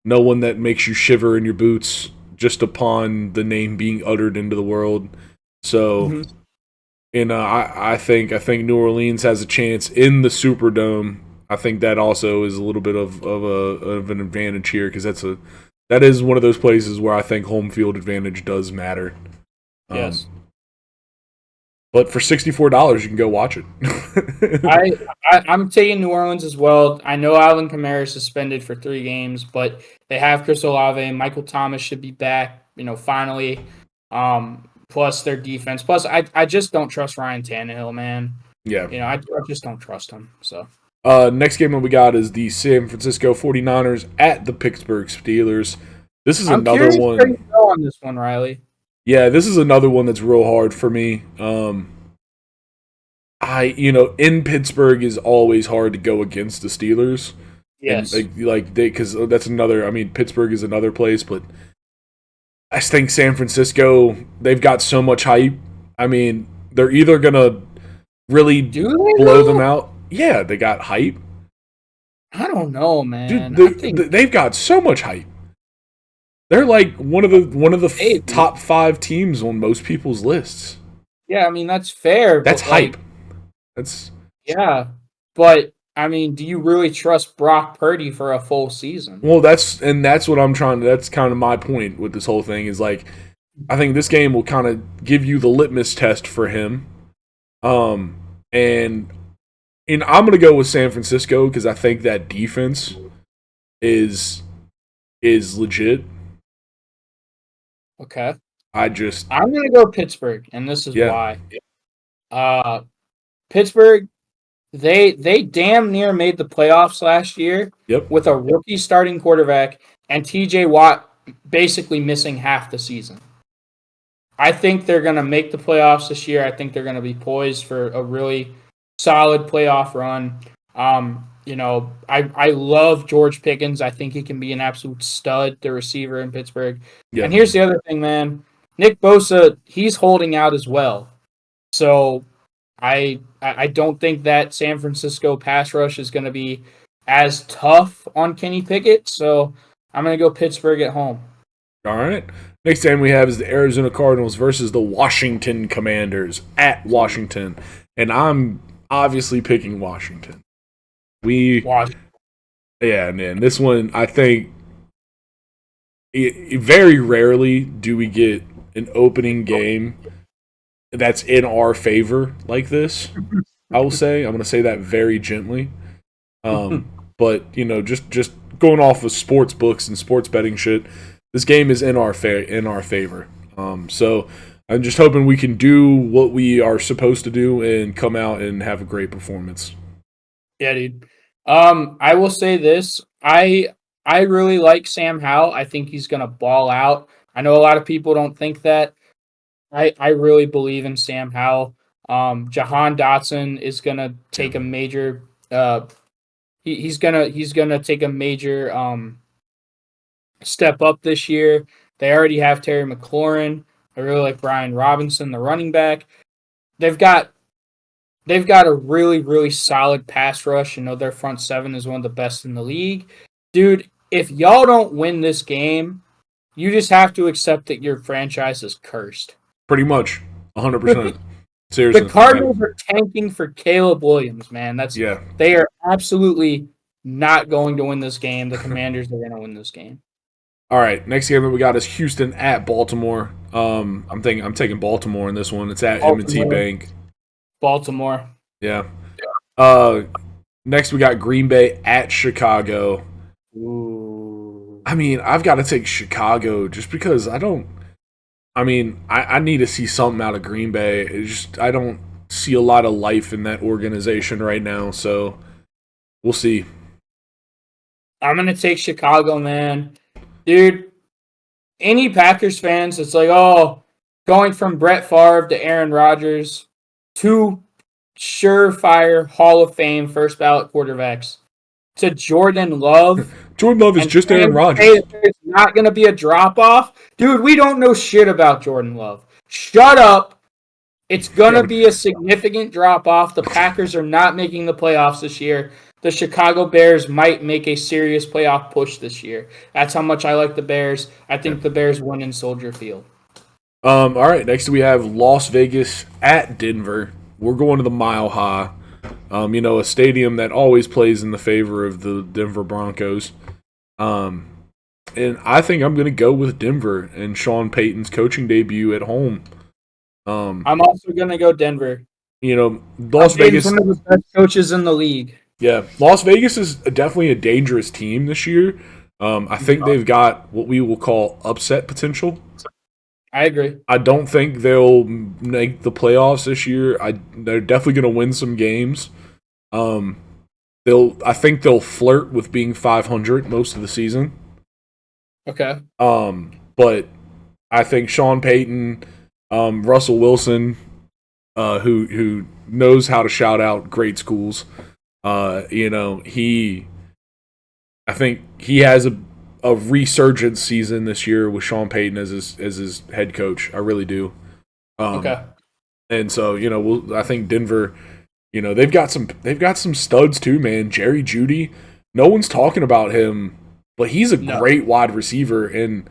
no one that makes you shiver in your boots just upon the name being uttered into the world. So, I think New Orleans has a chance in the Superdome. I think that also is a little bit of an advantage here because that is one of those places where I think home field advantage does matter. Yes. But for $64, you can go watch it. I'm taking New Orleans as well. I know Alvin Kamara is suspended for 3 games, but they have Chris Olave. Michael Thomas should be back, finally. Plus their defense. Plus, I just don't trust Ryan Tannehill, man. Yeah. I just don't trust him. So. Next game that we got is the San Francisco 49ers at the Pittsburgh Steelers. This is another one. Where you go on this one, Riley. Yeah, this is another one that's real hard for me. In Pittsburgh is always hard to go against the Steelers. Yes. Because that's another. I mean, Pittsburgh is another place, but I think San Francisco, they've got so much hype. I mean, they're either gonna really blow them out. Yeah, they got hype. I don't know, man. Dude, they've got so much hype. They're like one of the top 5 teams on most people's lists. Yeah, I mean that's fair. That's hype. Yeah, but I mean, do you really trust Brock Purdy for a full season? Well, that's what I'm trying to. That's kind of my point with this whole thing is like, I think this game will kind of give you the litmus test for him. And I'm gonna go with San Francisco because I think that defense is legit. Okay. I'm gonna go Pittsburgh, and this is why. Pittsburgh, they damn near made the playoffs last year. Yep. With a rookie starting quarterback and TJ Watt basically missing half the season. I think they're gonna make the playoffs this year. I think they're gonna be poised for a really solid playoff run. I love George Pickens. I think he can be an absolute stud, the receiver in Pittsburgh. Yeah. And here's the other thing, man. Nick Bosa, he's holding out as well. So I don't think that San Francisco pass rush is going to be as tough on Kenny Pickett. So I'm going to go Pittsburgh at home. All right. Next game we have is the Arizona Cardinals versus the Washington Commanders at Washington. And I'm obviously picking Washington. Yeah, man. This one, I think, very rarely do we get an opening game that's in our favor like this. I will say. I'm going to say that very gently. But, just going off of sports books and sports betting shit, this game is in our favor. So I'm just hoping we can do what we are supposed to do and come out and have a great performance. Yeah, dude. I will say this. I really like Sam Howell. I think he's going to ball out. I know a lot of people don't think that. I really believe in Sam Howell. Jahan Dotson is going to take a major he's going to take a major step up this year. They already have Terry McLaurin. I really like Brian Robinson, the running back. They've got a really, really solid pass rush. Their front 7 is one of the best in the league. Dude, if y'all don't win this game, you just have to accept that your franchise is cursed. Pretty much. 100%. Seriously. The Cardinals are tanking for Caleb Williams, man. They are absolutely not going to win this game. The Commanders are going to win this game. All right, next game that we got is Houston at Baltimore. I'm taking Baltimore in this one. It's at M&T Bank. Baltimore. Yeah. Next we got Green Bay at Chicago. Ooh. I mean, I've got to take Chicago just because I need to see something out of Green Bay. I don't see a lot of life in that organization right now, so we'll see. I'm going to take Chicago, man. Dude, any Packers fans, it's like, going from Brett Favre to Aaron Rodgers, two surefire Hall of Fame first ballot quarterbacks to Jordan Love. Jordan Love is and just Aaron say Rodgers. that there's not going to be a drop off. Dude, we don't know shit about Jordan Love. Shut up. It's going to be a significant drop off. The Packers are not making the playoffs this year. The Chicago Bears might make a serious playoff push this year. That's how much I like the Bears. I think the Bears win in Soldier Field. All right, next we have Las Vegas at Denver. We're going to the Mile High. A stadium that always plays in the favor of the Denver Broncos. And I think I'm going to go with Denver and Sean Payton's coaching debut at home. I'm also going to go Denver. Las Vegas, one of the best coaches in the league. Yeah, Las Vegas is definitely a dangerous team this year. I think they've got what we will call upset potential. I agree. I don't think they'll make the playoffs this year. They're definitely going to win some games. I think they'll flirt with being 500 most of the season. Okay. But I think Sean Payton, Russell Wilson, who knows how to shout out great schools. I think he has a resurgence season this year with Sean Payton as his head coach. I really do. Okay. And so I think Denver, they've got some studs too, man. Jerry Jeudy, no one's talking about him, but he's a great wide receiver. And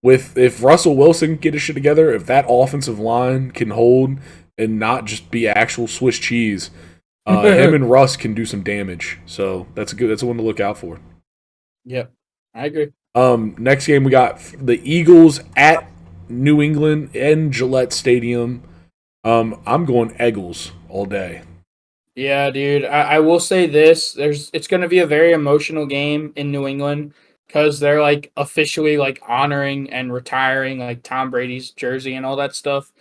if Russell Wilson can get his shit together, if that offensive line can hold and not just be actual Swiss cheese, him and Russ can do some damage. So that's a one to look out for. Yep, I agree. Next game we got the Eagles at New England in Gillette Stadium. I'm going Eagles all day. Yeah, dude. I will say this: it's going to be a very emotional game in New England because they're like officially like honoring and retiring like Tom Brady's jersey and all that stuff.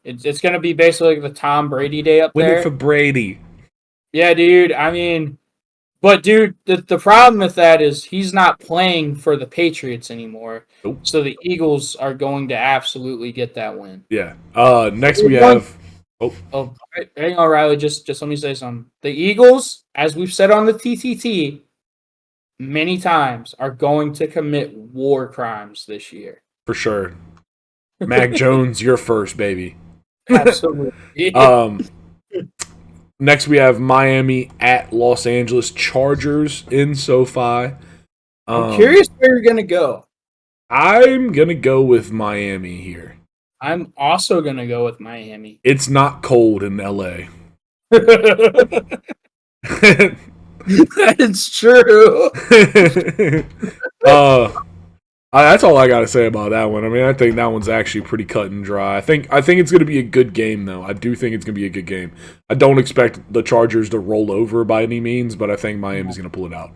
It's going to be basically like the Tom Brady day up there. Win it for Brady. Yeah, dude. I mean, but dude, the problem with that is he's not playing for the Patriots anymore. Nope. So the Eagles are going to absolutely get that win. Yeah. Next we have. Oh, hang on, Riley. Just let me say something. The Eagles, as we've said on the TTT many times, are going to commit war crimes this year. For sure. Mac Jones, you're first, baby. Absolutely. Next, we have Miami at Los Angeles Chargers in SoFi. I'm curious where you're going to go. I'm going to go with Miami here. I'm also going to go with Miami. It's not cold in LA. That's true. That's all I got to say about that one. I mean, I think that one's actually pretty cut and dry. I think it's going to be a good game, though. I do think it's going to be a good game. I don't expect the Chargers to roll over by any means, but I think Miami's going to pull it out.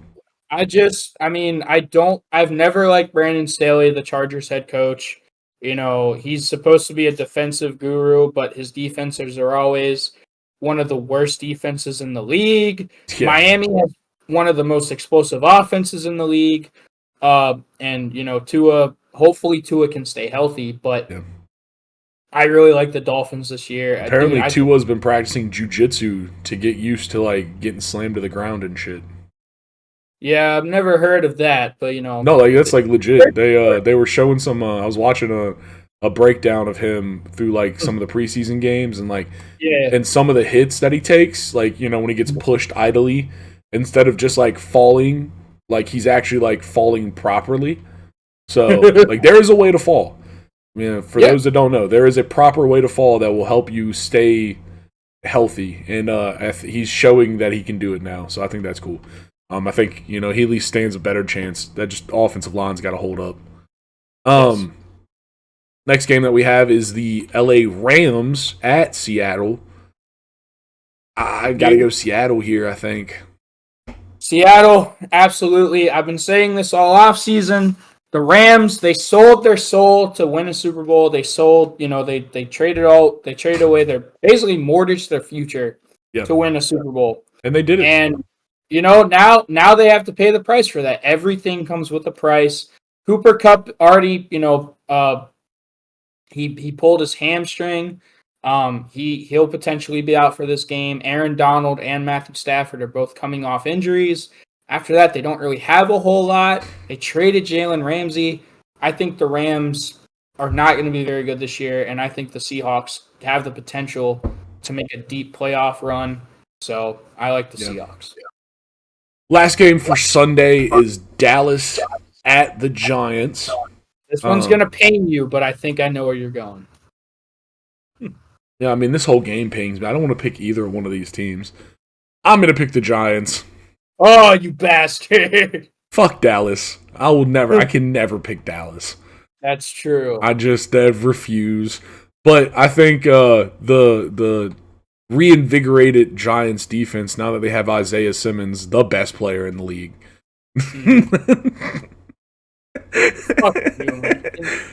I've never liked Brandon Staley, the Chargers head coach. He's supposed to be a defensive guru, but his defenses are always one of the worst defenses in the league. Yeah. Miami has one of the most explosive offenses in the league. Hopefully Tua can stay healthy, but yeah. I really like the Dolphins this year. Apparently Tua's been practicing jiu-jitsu to get used to like getting slammed to the ground and shit. Yeah, I've never heard of that, but No, like that's like legit. They were showing some I was watching a breakdown of him through like some of the preseason games and and some of the hits that he takes, like, when he gets pushed idly, instead of just like falling, like he's actually like falling properly. So like there is a way to fall. For those that don't know, there is a proper way to fall that will help you stay healthy, and he's showing that he can do it now. So I think that's cool. I think he at least stands a better chance. That just offensive line's got to hold up. Yes. Next game that we have is the LA Rams at Seattle. I got to go Seattle here, I think. Seattle, absolutely. I've been saying this all off season. The Rams, they sold their soul to win a Super Bowl. They sold, they traded away basically mortgaged their future to win a Super Bowl. And they did it. And, now they have to pay the price for that. Everything comes with a price. Cooper Kupp already, he pulled his hamstring. He'll potentially be out for this game. Aaron Donald and Matthew Stafford are both coming off injuries. After that, they don't really have a whole lot. They traded Jalen Ramsey. I think the Rams are not going to be very good this year, and I think the Seahawks have the potential to make a deep playoff run. So I like the Seahawks. Last game for Sunday is Dallas at the Giants. This one's going to pain you, but I think I know where you're going. Yeah, I mean, this whole game pains me. I don't want to pick either one of these teams. I'm going to pick the Giants. Oh, you bastard. Fuck Dallas. I can never pick Dallas. That's true. I just refuse. But I think the reinvigorated Giants defense, now that they have Isaiah Simmons, the best player in the league.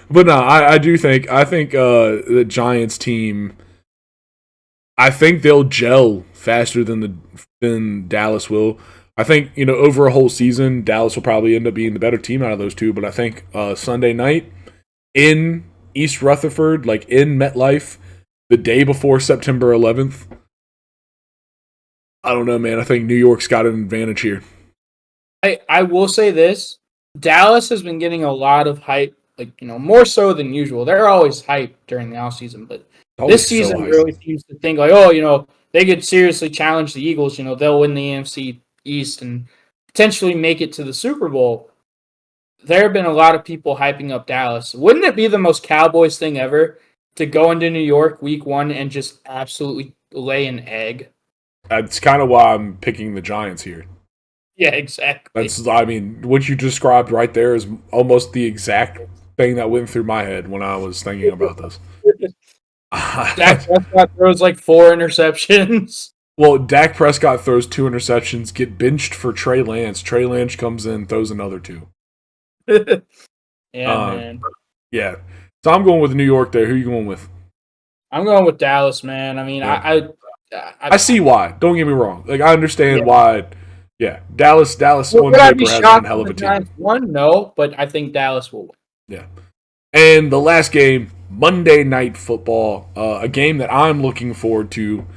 But no, I think the Giants team, I think they'll gel faster than Dallas will. I think, over a whole season, Dallas will probably end up being the better team out of those two. But I think Sunday night in East Rutherford, like in MetLife, the day before September 11th, I don't know, man. I think New York's got an advantage here. I will say this. Dallas has been getting a lot of hype, more so than usual. They're always hyped during the offseason, but this season really seems to think they could seriously challenge the Eagles. They'll win the AFC East and potentially make it to the Super Bowl. There have been a lot of people hyping up Dallas. Wouldn't it be the most Cowboys thing ever to go into New York week 1 and just absolutely lay an egg? That's kind of why I'm picking the Giants here. Yeah, exactly. What you described right there is almost the exact thing that went through my head when I was thinking about this. Dak Prescott throws 4 interceptions. Well, Dak Prescott throws 2 interceptions, get benched for Trey Lance. Trey Lance comes in, throws another 2. Man. Yeah. So I'm going with New York there. Who are you going with? I'm going with Dallas, man. I mean, yeah. I see why. Don't get me wrong. I understand why. Yeah, Dallas on paper has been a hell of a team. No, but I think Dallas will win. Yeah. And the last game, Monday Night Football, a game that I'm looking forward to,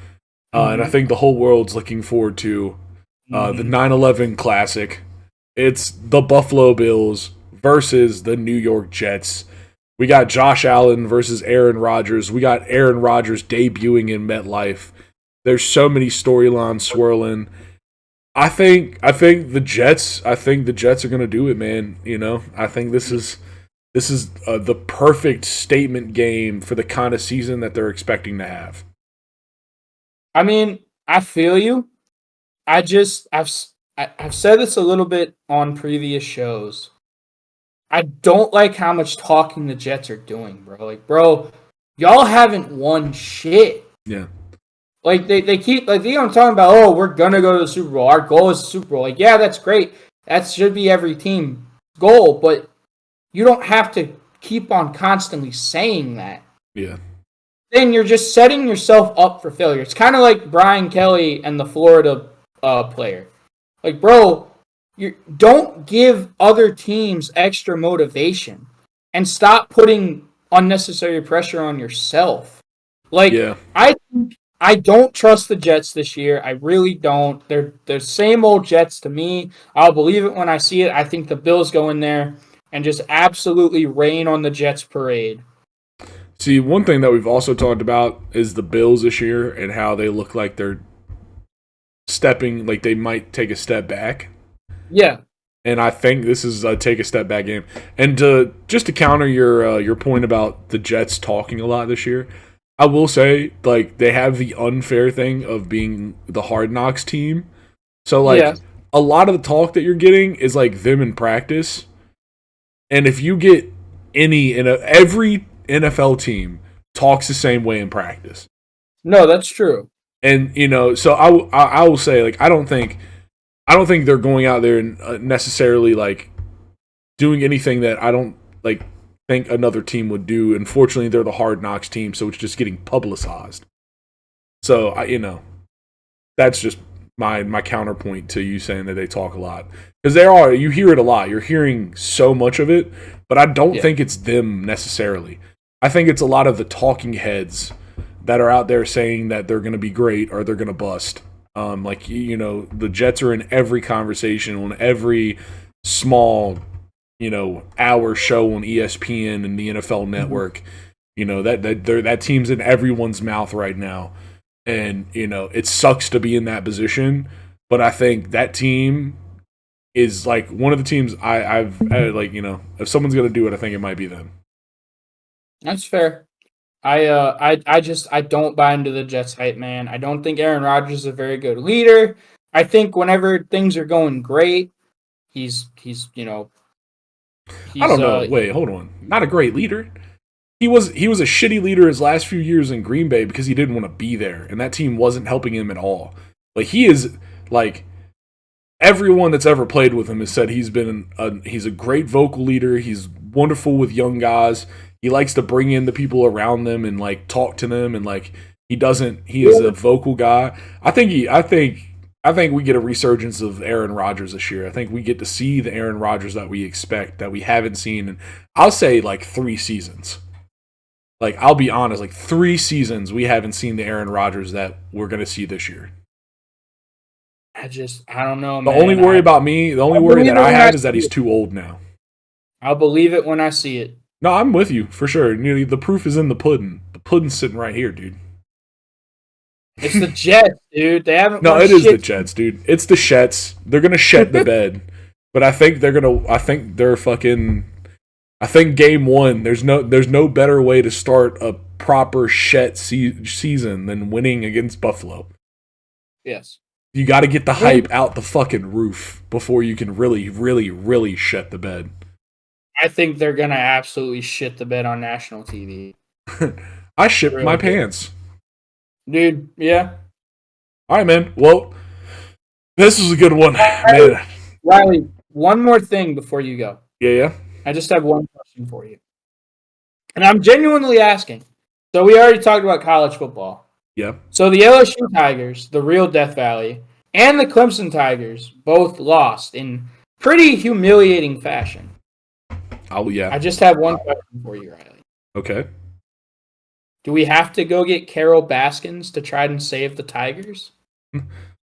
and I think the whole world's looking forward to, the 9/11 Classic. It's the Buffalo Bills versus the New York Jets. We got Josh Allen versus Aaron Rodgers. We got Aaron Rodgers debuting in MetLife. There's so many storylines swirling. I think the Jets are going to do it, man. I think this is the perfect statement game for the kind of season that they're expecting to have. I mean, I feel you. I've said this a little bit on previous shows. I don't like how much talking the Jets are doing, bro. Bro, y'all haven't won shit. Yeah. They keep talking about, we're gonna go to the Super Bowl. Our goal is the Super Bowl. Yeah, that's great. That should be every team's goal, but you don't have to keep on constantly saying that. Yeah. Then you're just setting yourself up for failure. It's kind of like Brian Kelly and the Florida player. Bro, you don't give other teams extra motivation and stop putting unnecessary pressure on yourself. I don't trust the Jets this year. I really don't. They're the same old Jets to me. I'll believe it when I see it. I think the Bills go in there and just absolutely rain on the Jets parade. See, one thing that we've also talked about is the Bills this year and how they look like they're they might take a step back. Yeah. And I think this is a take a step back game. And to counter your point about the Jets talking a lot this year, I will say, they have the unfair thing of being the Hard Knocks team. So, a lot of the talk that you're getting is, them in practice. And if you get every NFL team talks the same way in practice. No, that's true. And, so I will say, I don't think they're going out there and necessarily, doing anything that I don't, think another team would do. Unfortunately, they're the Hard Knocks team, so it's just getting publicized. So, that's just my counterpoint to you saying that they talk a lot. Because you hear it a lot. You're hearing so much of it, but I don't think it's them necessarily. I think it's a lot of the talking heads that are out there saying that they're going to be great or they're going to bust. The Jets are in every conversation on every small, hour show on ESPN and the NFL Network. That team's in everyone's mouth right now. And, it sucks to be in that position. But I think that team is like one of the teams if someone's going to do it, I think it might be them. That's fair. I don't buy into the Jets hype, man. I don't think Aaron Rodgers is a very good leader. I think whenever things are going great, he's I don't know. Wait, hold on. Not a great leader. He was a shitty leader his last few years in Green Bay because he didn't want to be there, and that team wasn't helping him at all. Like he is like everyone that's ever played with him has said he's a great vocal leader. He's wonderful with young guys. He likes to bring in the people around them and like talk to them, and like he is a vocal guy. I think we get a resurgence of Aaron Rodgers this year. I think we get to see the Aaron Rodgers that we expect, that we haven't seen in, I'll say, like 3 seasons. Like, I'll be honest, like 3 seasons we haven't seen the Aaron Rodgers that we're going to see this year. I don't know, man. The only worry that I have is that he's too old now. I'll believe it when I see it. No, I'm with you, for sure. The proof is in the pudding. The pudding's sitting right here, dude. It's the Jets, dude. They haven't. No, it is the Jets, dude. It's the Shets. They're gonna shet the bed, but I think game 1. There's no better way to start a proper Shet season than winning against Buffalo. Yes. You got to get the hype out the fucking roof before you can really, really, really shet the bed. I think they're gonna absolutely shit the bed on national TV. I shit my pants. Dude, yeah. All right, man. Well, this was a good one. Riley, one more thing before you go. Yeah. I just have one question for you. And I'm genuinely asking. So we already talked about college football. Yeah. So the LSU Tigers, the real Death Valley, and the Clemson Tigers both lost in pretty humiliating fashion. Oh, yeah. I just have one question for you, Riley. Okay. Do we have to go get Carol Baskins to try and save the Tigers?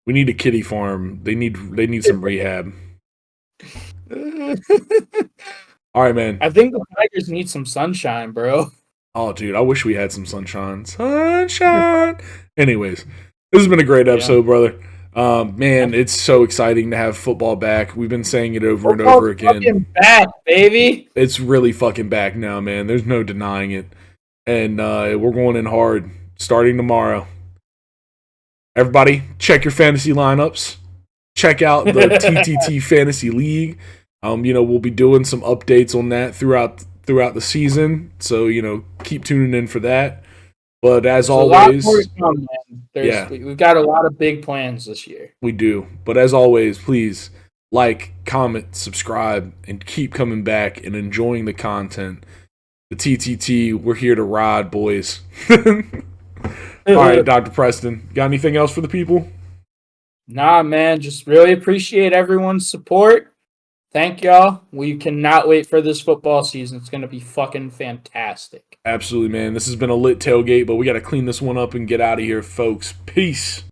We need a kiddie farm. They need some rehab. All right, man. I think the Tigers need some sunshine, bro. Oh, dude, I wish we had some sunshine. Sunshine! Anyways, this has been a great episode, brother. Man, it's so exciting to have football back. We've been saying it over and over again. Fucking back, baby. It's really fucking back now, man. There's no denying it. And we're going in hard starting tomorrow. Everybody, check your fantasy lineups. Check out the TTT Fantasy League. We'll be doing some updates on that throughout the season. So, keep tuning in for that. But as always, we've got a lot of big plans this year. We do. But as always, please like, comment, subscribe, and keep coming back and enjoying the content. The TTT, we're here to ride, boys. All right, Dr. Preston, got anything else for the people? Nah, man, just really appreciate everyone's support. Thank y'all. We cannot wait for this football season. It's going to be fucking fantastic. Absolutely, man. This has been a lit tailgate, but we got to clean this one up and get out of here, folks. Peace.